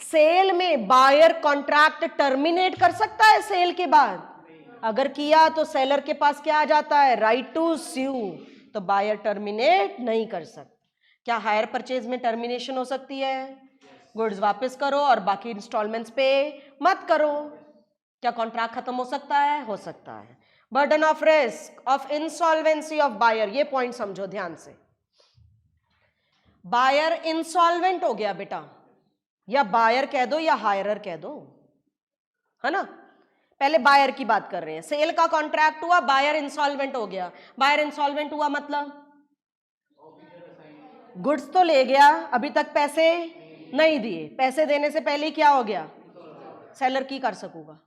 सेल में बायर कॉन्ट्रैक्ट टर्मिनेट कर सकता है सेल के बाद? अगर किया तो सेलर के पास क्या आ जाता है? राइट टू स्यू। तो बायर टर्मिनेट नहीं कर सकता। क्या हायर परचेज में टर्मिनेशन हो सकती है? गुड्स वापस करो और बाकी इंस्टॉलमेंट्स पे मत करो। क्या कॉन्ट्रैक्ट खत्म हो सकता है? हो सकता है। Burden of risk of insolvency of buyer, ये पॉइंट समझो ध्यान से। बायर इंसॉल्वेंट हो गया बेटा, या बायर कह दो या हायरर कह दो, है ना। पहले बायर की बात कर रहे हैं। सेल का कॉन्ट्रैक्ट हुआ, बायर इंसॉल्वेंट हो गया। बायर इंसॉल्वेंट हुआ मतलब गुड्स तो ले गया, अभी तक पैसे नहीं दिए। पैसे देने से पहले ही क्या हो गया? सेलर की कर सकूंगा,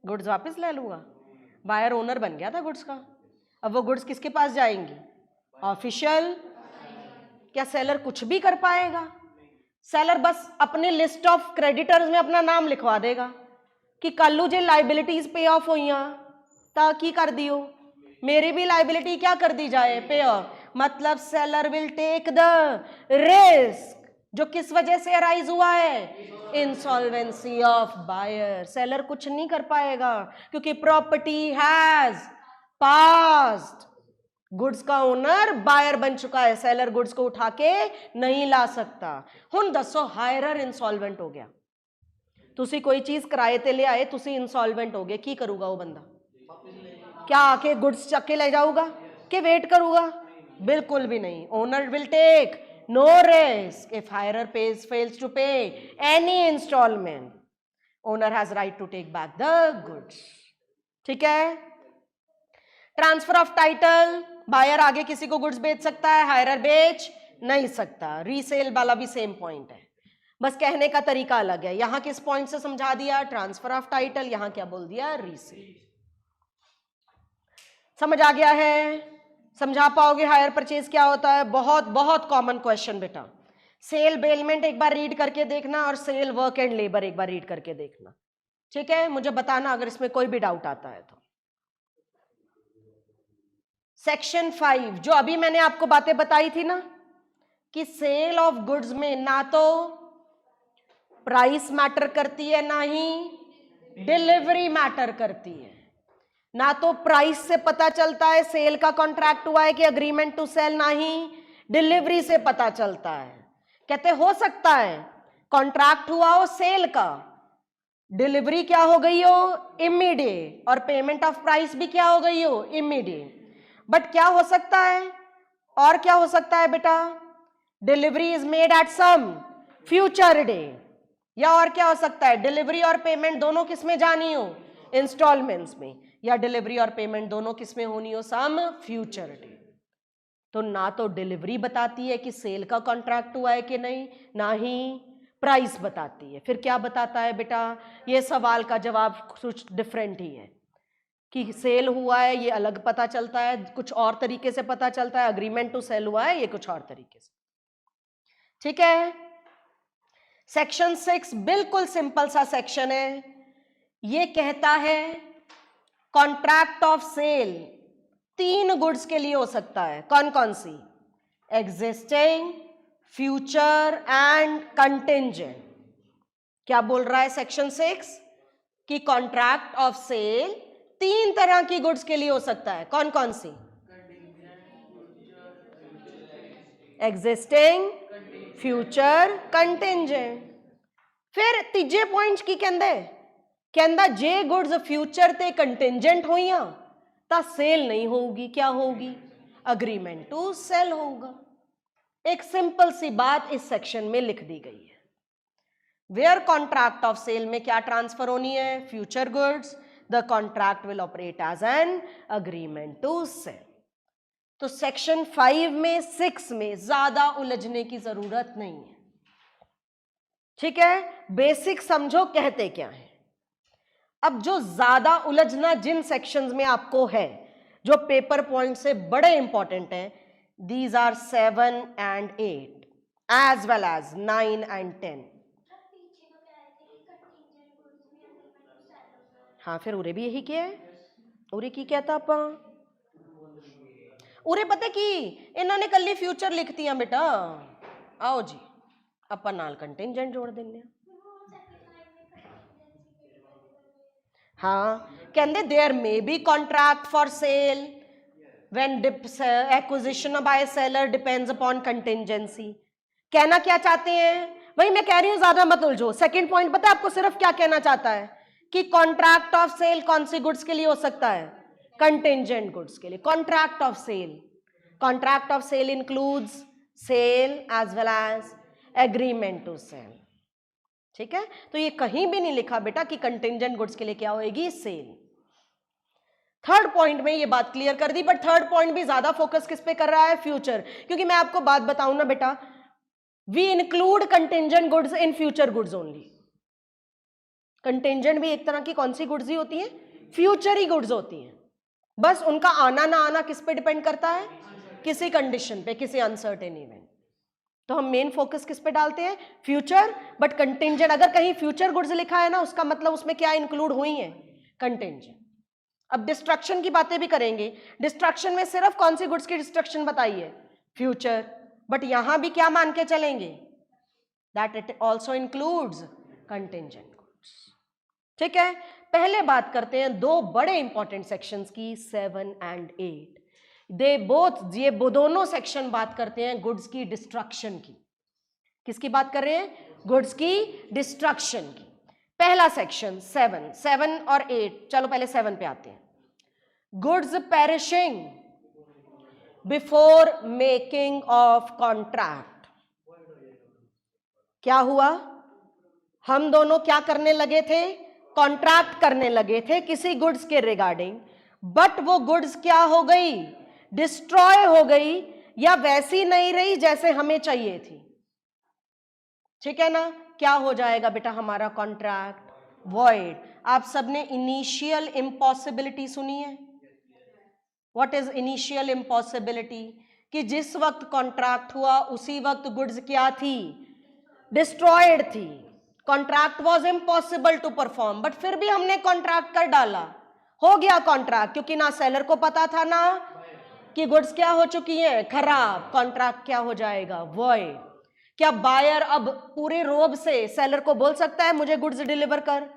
गुड्स वापस ले लूंगा। बायर ओनर बन गया था गुड्स का। अब वो गुड्स किसके पास जाएंगी? ऑफिशियल। क्या सेलर कुछ भी कर पाएगा? सेलर बस अपने लिस्ट ऑफ क्रेडिटर्स में अपना नाम लिखवा देगा कि कल्लू जे लाइबिलिटीज पे ऑफ हुई ता की कर दियो, मेरी भी लाइबिलिटी क्या कर दी जाए? Pay off. मतलब seller will take the risk, जो किस वजह से अराइज हुआ है? Insolvency of buyer. सेलर कुछ नहीं कर पाएगा क्योंकि प्रॉपर्टी हैज पास्ड। गुड्स का ओनर बायर बन चुका है, सेलर गुड्स को उठा के नहीं ला सकता। हुन दसो हायरर इंसॉल्वेंट हो गया, तुसी कोई चीज किराए ते ले आए, तुसी इंसॉल्वेंट हो गए, की करूगा वो बंदा? क्या आके गुड्स चक के ले जाऊगा कि वेट करूंगा? बिल्कुल भी नहीं। Owner will take no risk if hirer fails to pay any instalment. Owner has right to take back the goods. ठीक है। ट्रांसफर ऑफ टाइटल, बायर आगे किसी को गुड्स बेच सकता है, हायरर बेच नहीं सकता। रीसेल वाला भी सेम पॉइंट है, बस कहने का तरीका अलग है। यहां किस पॉइंट से समझा दिया? ट्रांसफर ऑफ टाइटल, यहां क्या बोल दिया? रीसेल। समझ आ गया है? समझा पाओगे हायर परचेज क्या होता है? बहुत बहुत कॉमन क्वेश्चन बेटा। सेल बेलमेंट एक बार रीड करके देखना और सेल वर्क एंड लेबर एक बार रीड करके देखना, ठीक है। मुझे बताना अगर इसमें कोई भी डाउट आता है तो। सेक्शन 5, जो अभी मैंने आपको बातें बताई थी ना कि सेल ऑफ गुड्स में ना तो प्राइस मैटर करती है, ना ही डिलीवरी मैटर करती है। ना तो प्राइस से पता चलता है सेल का कॉन्ट्रैक्ट हुआ है कि अग्रीमेंट टू सेल, ना ही डिलीवरी से पता चलता है। कहते हो सकता है कॉन्ट्रैक्ट हुआ हो सेल का, डिलीवरी क्या हो गई हो? इमीडिएट, और पेमेंट ऑफ प्राइस भी क्या हो गई हो? इमीडिएट। बट क्या हो सकता है, और क्या हो सकता है बेटा? Delivery is made at some future day, या और क्या हो सकता है? डिलीवरी और पेमेंट दोनों किस में जानी हो? इंस्टॉलमेंट्स में, या डिलीवरी और पेमेंट दोनों किस में होनी हो? Some future day. तो ना तो डिलीवरी बताती है कि सेल का कॉन्ट्रैक्ट हुआ है कि नहीं, ना ही प्राइस बताती है। फिर क्या बताता है बेटा? ये सवाल का जवाब कुछ डिफरेंट ही है कि सेल हुआ है ये अलग पता चलता है, कुछ और तरीके से पता चलता है। अग्रीमेंट टू सेल हुआ है ये कुछ और तरीके से, ठीक है। सेक्शन 6 बिल्कुल सिंपल सा सेक्शन है। ये कहता है कॉन्ट्रैक्ट ऑफ सेल 3 गुड्स के लिए हो सकता है। कौन कौन सी? Existing, future and contingent. क्या बोल रहा है सेक्शन 6? कि कॉन्ट्रैक्ट ऑफ सेल 3 तरह की गुड्स के लिए हो सकता है, कौन कौन सी? Existing, future, contingent. फिर तीजे पॉइंट की कहंदा जे गुड्स फ्यूचर ते कंटिंजेंट होइया ता सेल नहीं होगी, क्या होगी? अग्रीमेंट टू सेल होगा। एक सिंपल सी बात इस सेक्शन में लिख दी गई है। वेयर कॉन्ट्रैक्ट ऑफ सेल में क्या ट्रांसफर होनी है? Future goods. The contract will operate as an agreement to cell. तो सेक्शन 5 में 6 में ज्यादा उलझने की जरूरत नहीं है, ठीक है? बेसिक समझो कहते क्या है। अब जो ज्यादा उलझना जिन सेक्शंस में आपको है, जो पेपर पॉइंट से बड़े इंपॉर्टेंट हैं, these are 7 and 8 as well as 9 and 10। हाँ, फिर उरे भी यही किया है। उरे की कहता आपा उरे पता की इन्होंने कल फ्यूचर लिखती हैं बेटा। आओ जी ਆਪਾਂ ਨਾਲ कंटिंजेंट जोड़ देने। हाँ, कहते there may be contract for sale when acquisition by seller depends upon contingency. कहना क्या चाहते हैं? वही मैं कह रही हूं, ज्यादा मत उलझो। सेकंड पॉइंट पता है आपको सिर्फ क्या कहना चाहता है कि कॉन्ट्रैक्ट ऑफ सेल कौन सी गुड्स के लिए हो सकता है? कंटिंजेंट गुड्स के लिए। Contract of sale, contract of sale includes sale as well as agreement to sell, ठीक है? तो ये कहीं भी नहीं लिखा बेटा कि कंटिंजेंट गुड्स के लिए क्या होएगी? सेल। थर्ड पॉइंट में ये बात क्लियर कर दी, बट थर्ड पॉइंट भी ज्यादा फोकस किस पे कर रहा है? फ्यूचर। क्योंकि मैं आपको बात बताऊं ना बेटा, we include contingent goods in future goods only. Contingent भी एक तरह की कौन सी गुड्स ही होती है? फ्यूचर ही गुड्स होती हैं। बस उनका आना ना आना किस पे डिपेंड करता है? किसी कंडीशन पे, किसी अनसर्टेन इवेंट। तो हम मेन फोकस किस पे डालते हैं? फ्यूचर। बट कंटिंजेंट, अगर कहीं फ्यूचर गुड्स लिखा है ना, उसका मतलब उसमें क्या इंक्लूड हुई है? कंटिंजेंट। अब डिस्ट्रक्शन की बातें भी करेंगे। डिस्ट्रक्शन में सिर्फ कौन सी गुड्स की डिस्ट्रक्शन बताई है? फ्यूचर। बट यहां भी क्या मान के चलेंगे? That it also includes contingent goods, ठीक है? पहले बात करते हैं दो बड़े इंपॉर्टेंट सेक्शंस की, 7 and 8। ये दोनों सेक्शन बात करते हैं गुड्स की डिस्ट्रक्शन की। किसकी बात कर रहे हैं? गुड्स की डिस्ट्रक्शन की। पहला सेक्शन 7 और 8। चलो पहले 7 पे आते हैं। Goods perishing before making of contract. क्या हुआ? हम दोनों क्या करने लगे थे? कॉन्ट्रैक्ट करने लगे थे किसी गुड्स के रिगार्डिंग, बट वो गुड्स क्या हो गई? डिस्ट्रॉय हो गई, या वैसी नहीं रही जैसे हमें चाहिए थी, ठीक है ना? क्या हो जाएगा बेटा हमारा कॉन्ट्रैक्ट? वॉइड। आप सबने इनिशियल इम्पॉसिबिलिटी सुनी है? What is initial impossibility? कि जिस वक्त कॉन्ट्रैक्ट हुआ उसी वक्त गुड्स क्या थी? डिस्ट्रॉयड थी। Contract was impossible to perform, but फिर भी हमने कॉन्ट्रैक्ट कर डाला, हो गया कॉन्ट्रैक्ट, क्योंकि ना सेलर को पता था ना कि गुड्स क्या हो चुकी हैं? खराब। कॉन्ट्रैक्ट क्या हो जाएगा? वॉइड। क्या बायर अब पूरे रोब से सेलर को बोल सकता है मुझे गुड्स डिलीवर कर?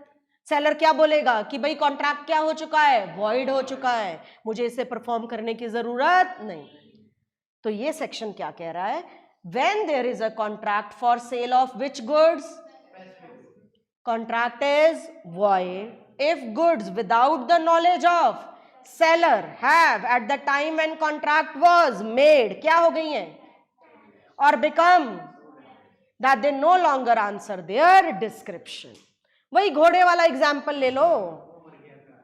सेलर क्या बोलेगा कि भाई कॉन्ट्रैक्ट क्या हो चुका है? वॉइड हो चुका है, मुझे इसे परफॉर्म करने की जरूरत नहीं। तो ये सेक्शन क्या कह रहा है? When there is a contract for sale of which goods, contract is void if goods without the knowledge of seller have at the time when contract was made क्या हो गई हैं? और become that they no longer answer their description। वही घोड़े वाला example ले लो।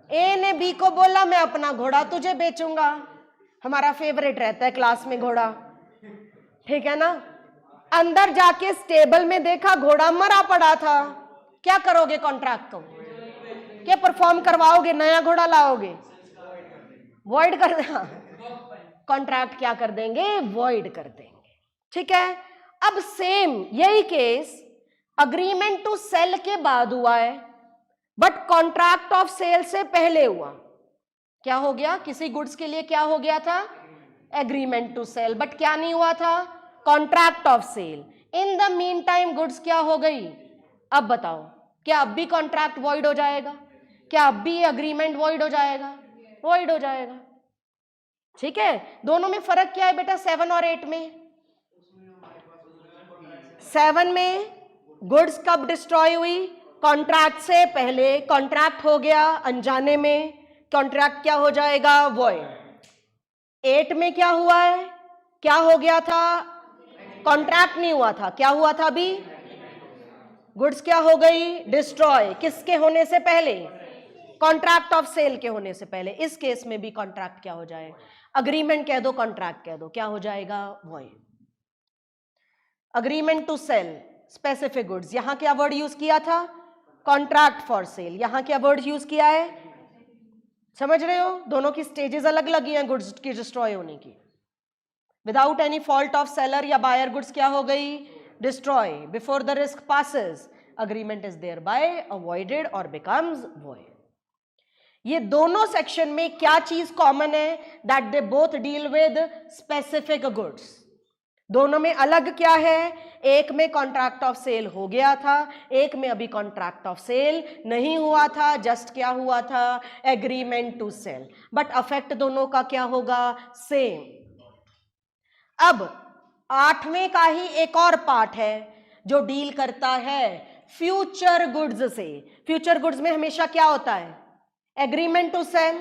ए ने बी को बोला मैं अपना घोड़ा तुझे बेचूंगा। हमारा फेवरेट रहता है क्लास में घोड़ा, ठीक है ना? अंदर जाके स्टेबल में देखा घोड़ा मरा पड़ा था। क्या करोगे कॉन्ट्रैक्ट को? क्या परफॉर्म करवाओगे? नया घोड़ा लाओगे? वॉइड कर देना। कॉन्ट्रैक्ट क्या कर देंगे? वॉइड कर देंगे, ठीक है? अब सेम यही केस अग्रीमेंट टू सेल के बाद हुआ है, बट कॉन्ट्रैक्ट ऑफ सेल से पहले हुआ। क्या हो गया? किसी गुड्स के लिए क्या हो गया था? एग्रीमेंट टू सेल, बट क्या नहीं हुआ था? Contract of sale. In the meantime goods क्या हो गई? अब बताओ, क्या अब भी कॉन्ट्रैक्ट वॉइड हो जाएगा? क्या अब भी अग्रीमेंट वॉइड हो जाएगा? वॉइड हो जाएगा। ठीक है, दोनों में फर्क क्या है बेटा 7 और 8 में? 7 में गुड्स कब डिस्ट्रॉय हुई? कॉन्ट्रैक्ट से पहले। कॉन्ट्रैक्ट हो गया अनजाने में, कॉन्ट्रैक्ट क्या हो जाएगा? वॉइड। 8 में क्या हुआ है? क्या हो गया था? कॉन्ट्रैक्ट नहीं हुआ था, क्या हुआ था अभी? गुड्स क्या हो गई? डिस्ट्रॉय। किसके होने से पहले? कॉन्ट्रैक्ट ऑफ सेल के होने से पहले। इस केस में भी कॉन्ट्रैक्ट क्या हो जाए? अग्रीमेंट कह दो, कॉन्ट्रैक्ट कह दो, क्या हो जाएगा? Void. Agreement to sell specific goods, यहां क्या वर्ड यूज किया था? Contract for sale. यहां क्या वर्ड यूज किया है? समझ रहे हो, दोनों की स्टेजेस अलग अलग हैं गुड्स की डिस्ट्रॉय होने की। Without any fault of seller या बायर गुड्स क्या हो गई? Destroy. Before the risk passes agreement is thereby avoided और बिकम्स वॉइड। ये दोनों सेक्शन में क्या चीज कॉमन है? That they both deal with specific goods. दोनों में अलग क्या है? एक में कॉन्ट्रैक्ट ऑफ सेल हो गया था, एक में अभी कॉन्ट्रैक्ट ऑफ सेल नहीं हुआ था, जस्ट क्या हुआ था? Agreement to sell. But affect दोनों का क्या होगा? सेम। अब 8वें का ही एक और पार्ट है जो डील करता है फ्यूचर गुड्स से। फ्यूचर गुड्स में हमेशा क्या होता है? Agreement to sell.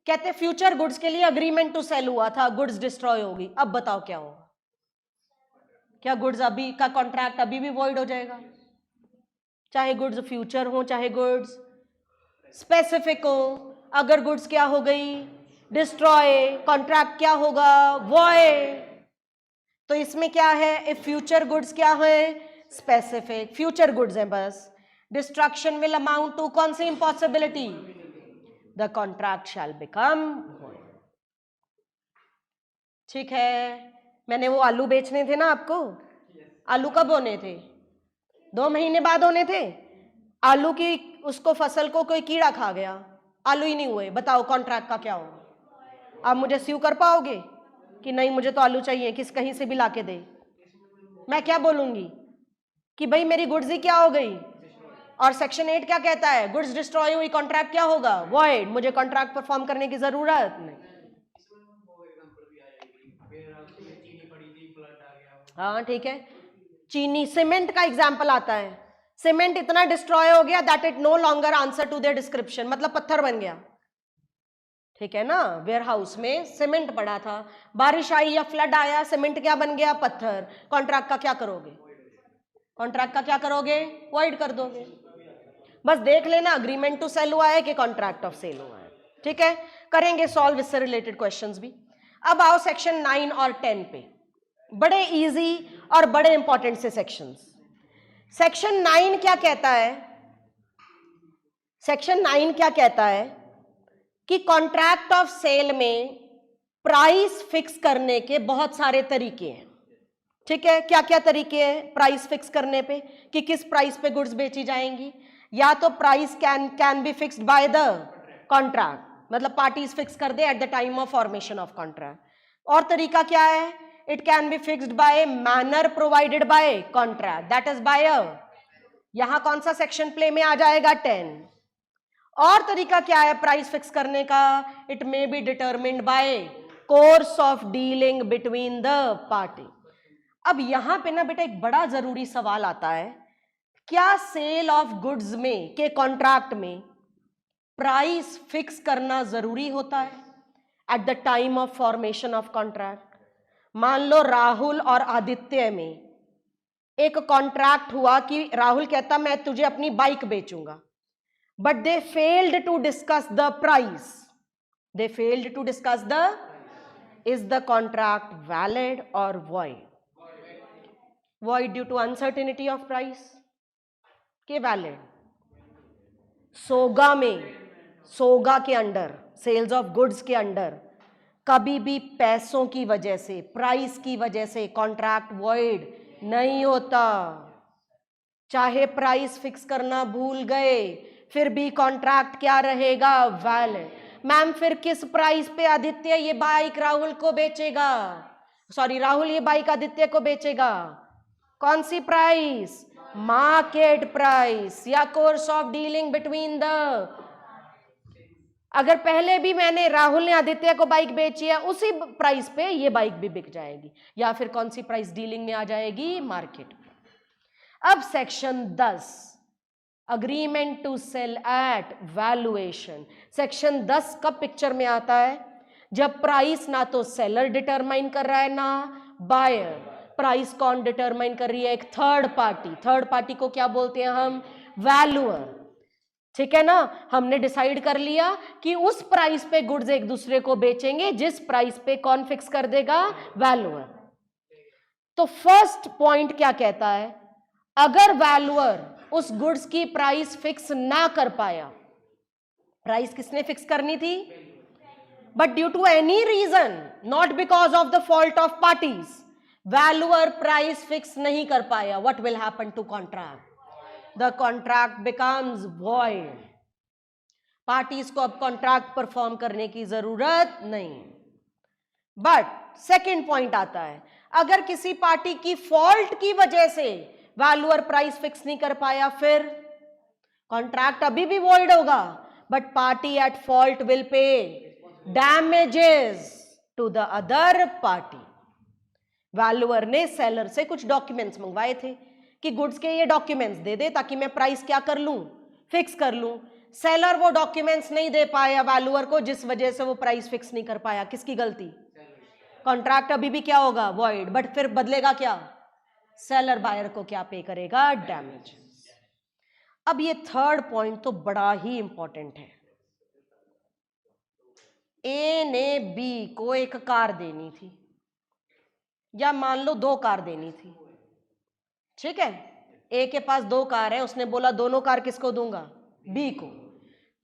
कहते फ्यूचर गुड्स के लिए अग्रीमेंट टू सेल हुआ था, गुड्स डिस्ट्रॉय होगी। अब बताओ क्या होगा? क्या गुड्स अभी का कॉन्ट्रैक्ट अभी भी वॉइड हो जाएगा? चाहे गुड्स फ्यूचर हो चाहे गुड्स स्पेसिफिक हो। अगर गुड्स क्या हो गई? डिस्ट्रॉय, कॉन्ट्रैक्ट क्या होगा? वॉइड। तो इसमें क्या है? इफ फ्यूचर गुड्स क्या है? स्पेसिफिक फ्यूचर गुड्स है बस। डिस्ट्रक्शन विल अमाउंट टू कौन सी impossibility? The contract shall become void. ठीक है, मैंने वो आलू बेचने थे ना आपको, आलू कब होने थे? 2 महीने बाद होने थे। आलू की उसको फसल को कोई कीड़ा खा गया, आलू ही नहीं हुए। बताओ कॉन्ट्रैक्ट का क्या होगा? आप मुझे स्यू कर पाओगे कि नहीं मुझे तो आलू चाहिए, किस कहीं से भी लाके दे? मैं क्या बोलूंगी कि भाई मेरी गुड्स ही क्या हो गई? और सेक्शन 8 क्या कहता है? गुड्स डिस्ट्रॉय हुई, कॉन्ट्रैक्ट क्या होगा? वॉइड। मुझे कॉन्ट्रैक्ट परफॉर्म करने की जरूरत नहीं। हाँ ठीक है, चीनी सीमेंट का एग्जाम्पल आता है। सीमेंट इतना डिस्ट्रॉय हो गया that it no longer answer to their description, मतलब पत्थर बन गया। ठीक है ना, वेयर हाउस में सीमेंट पड़ा था, बारिश आई या फ्लड आया, सीमेंट क्या बन गया? पत्थर। कॉन्ट्रैक्ट का क्या करोगे? कॉन्ट्रैक्ट का क्या करोगे? वॉइड कर दोगे। बस देख लेना अग्रीमेंट टू सेल हुआ है कि कॉन्ट्रैक्ट ऑफ सेल हुआ है। ठीक है, करेंगे सॉल्व इससे रिलेटेड क्वेश्चंस भी। अब आओ सेक्शन 9 और 10 पे, बड़े इजी और बड़े इंपॉर्टेंट से सेक्शंस। सेक्शन 9 क्या कहता है? सेक्शन 9 क्या कहता है कि कॉन्ट्रैक्ट ऑफ सेल में प्राइस फिक्स करने के बहुत सारे तरीके हैं। ठीक है, क्या क्या तरीके हैं प्राइस फिक्स करने पे कि किस प्राइस पे गुड्स बेची जाएंगी? या तो price can be fixed by the contract, मतलब पार्टीज फिक्स कर दे at the time of formation of contract. और तरीका क्या है? It can be fixed by manner provided by contract, that is by यहां कौन सा सेक्शन प्ले में आ जाएगा? 10। और तरीका क्या है प्राइस फिक्स करने का? It may be determined bye course of dealing between the party. अब यहां पे ना बेटा एक बड़ा जरूरी सवाल आता है, क्या सेल ऑफ गुड्स में के कॉन्ट्रैक्ट में प्राइस फिक्स करना जरूरी होता है eight the time of formation of contract? मान लो राहुल और आदित्य में एक कॉन्ट्रैक्ट हुआ कि राहुल कहता मैं तुझे अपनी बाइक बेचूंगा, but they failed to discuss the price. They failed to discuss the, is the contract valid or void? Void due to uncertainty of price के वैलिड? सोगा में, सोगा के अंडर, सेल्स ऑफ गुड्स के under कभी भी पैसों की वजह से, प्राइस की वजह से कॉन्ट्रैक्ट वॉइड नहीं होता। चाहे प्राइस फिक्स करना भूल गए फिर भी कॉन्ट्रैक्ट क्या रहेगा? वैलिड। मैम फिर किस प्राइस पे आदित्य ये बाइक राहुल को बेचेगा? सॉरी, राहुल ये बाइक आदित्य को बेचेगा? कौन सी प्राइस? मार्केट प्राइस या course of dealing between the अगर पहले भी मैंने राहुल ने आदित्य को बाइक बेची है, उसी प्राइस पे ये बाइक भी बिक जाएगी, या फिर कौन सी प्राइस डीलिंग में आ जाएगी, मार्केट में। अब section 10, agreement to sell at valuation. Section 10 कब पिक्चर में आता है? जब प्राइस ना तो सेलर डिटरमाइन कर रहा है ना बायर। प्राइस कौन डिटरमाइन कर रही है? एक थर्ड पार्टी। थर्ड पार्टी को क्या बोलते हैं हम? वैल्यूअर। ठीक है ना, हमने डिसाइड कर लिया कि उस प्राइस पे गुड्स एक दूसरे को बेचेंगे जिस प्राइस पे कौन फिक्स कर देगा? वैल्यूअर। तो फर्स्ट पॉइंट क्या कहता है? अगर वैल्यूअर उस गुड्स की प्राइस फिक्स ना कर पाया, प्राइस किसने फिक्स करनी थी? But due to any reason, not because of the fault of parties, valuer price fix नहीं कर पाया, what will happen to contract? The contract becomes void. Parties को अब कॉन्ट्रैक्ट परफॉर्म करने की जरूरत नहीं। बट सेकेंड पॉइंट आता है, अगर किसी पार्टी की फॉल्ट की वजह से वैल्यूअर प्राइस फिक्स नहीं कर पाया, फिर कॉन्ट्रैक्ट अभी भी वॉइड होगा, but party at fault will pay damages to the other party. Valuer ने सेलर से कुछ डॉक्यूमेंट्स मंगवाए थे कि गुड्स के ये डॉक्यूमेंट्स दे दे ताकि मैं प्राइस क्या कर लूं? फिक्स कर लूं। सेलर वो डॉक्यूमेंट्स नहीं दे पाया वैल्यूअर को, जिस वजह से वो प्राइस फिक्स नहीं कर पाया। किसकी गलती? कॉन्ट्रैक्ट अभी भी क्या होगा? वॉइड। बट फिर बदलेगा क्या? सेलर बायर को क्या पे करेगा? डैमेज। अब ये थर्ड पॉइंट तो बड़ा ही इंपॉर्टेंट है। ए ने बी को एक कार देनी थी, या मान लो 2 कार देनी थी। ठीक है, ए के पास 2 कार है, उसने बोला दोनों कार किसको दूंगा? बी को।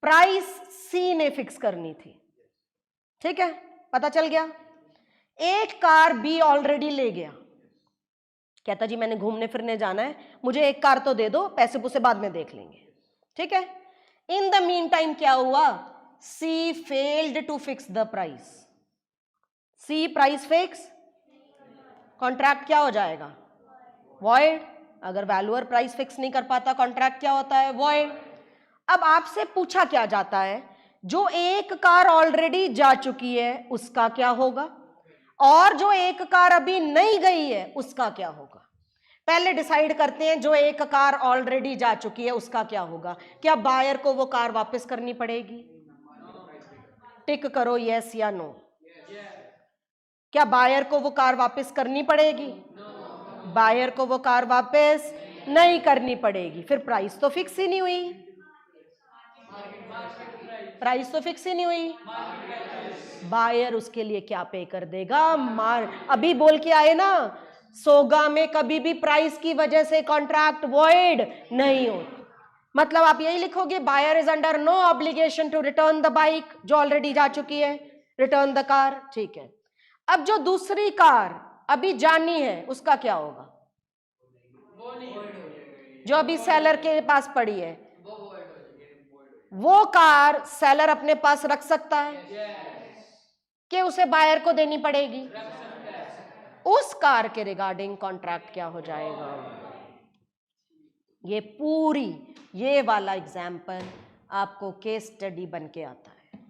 प्राइस सी ने फिक्स करनी थी। ठीक है, पता चल गया। एक कार बी ऑलरेडी ले गया, कहता जी मैंने घूमने फिरने जाना है, मुझे एक कार तो दे दो, पैसे पूसे बाद में देख लेंगे। ठीक है, इन द मीन टाइम क्या हुआ? C failed to fix the price. C price fix, contract क्या हो जाएगा? वॉइड। अगर वैल्यूअर प्राइस फिक्स नहीं कर पाता, कॉन्ट्रैक्ट क्या होता है? वॉइड। अब आपसे पूछा क्या जाता है, जो एक कार ऑलरेडी जा चुकी है उसका क्या होगा, और जो एक कार अभी नहीं गई है उसका क्या होगा? पहले डिसाइड करते हैं, जो एक कार ऑलरेडी जा चुकी है उसका क्या होगा। क्या बायर को वो कार वापस करनी पड़ेगी? टिक करो यस या नो। क्या बायर को वो कार वापस करनी पड़ेगी? बायर को वो कार वापस नहीं करनी पड़ेगी। फिर प्राइस तो फिक्स ही नहीं हुई। प्राइस तो फिक्स ही नहीं हुई। बायर उसके लिए क्या पे कर देगा? अभी बोल के आए ना, सोगा में कभी भी प्राइस की वजह से कॉन्ट्रैक्ट वॉइड नहीं होता। मतलब आप यही लिखोगे, buyer is under no obligation to return the bike, जो ऑलरेडी जा चुकी है, रिटर्न द कार। ठीक है, अब जो दूसरी कार अभी जानी है उसका क्या होगा? जो अभी सेलर के पास पड़ी है, वो कार सेलर अपने पास रख सकता है कि उसे बायर को देनी पड़ेगी? उस कार के रिगार्डिंग कॉन्ट्रैक्ट क्या हो जाएगा? ये पूरी, ये वाला एग्जाम्पल आपको केस स्टडी बन के आता है।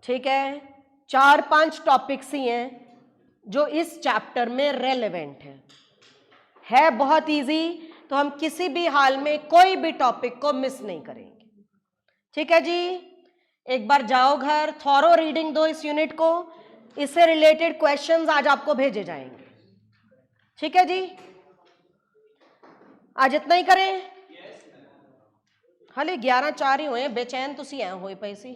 ठीक है, 4-5 टॉपिक्स ही हैं जो इस चैप्टर में रेलेवेंट है बहुत इजी, तो हम किसी भी हाल में कोई भी टॉपिक को मिस नहीं करेंगे। ठीक है जी, एक बार जाओ घर, थॉरो रीडिंग दो इस यूनिट को, इससे रिलेटेड क्वेश्चंस आज आपको भेजे जाएंगे। ठीक है जी, आज इतना ही करें। हाले 11:04 ही हुए, बेचैन तुसी हैं होए पे सी।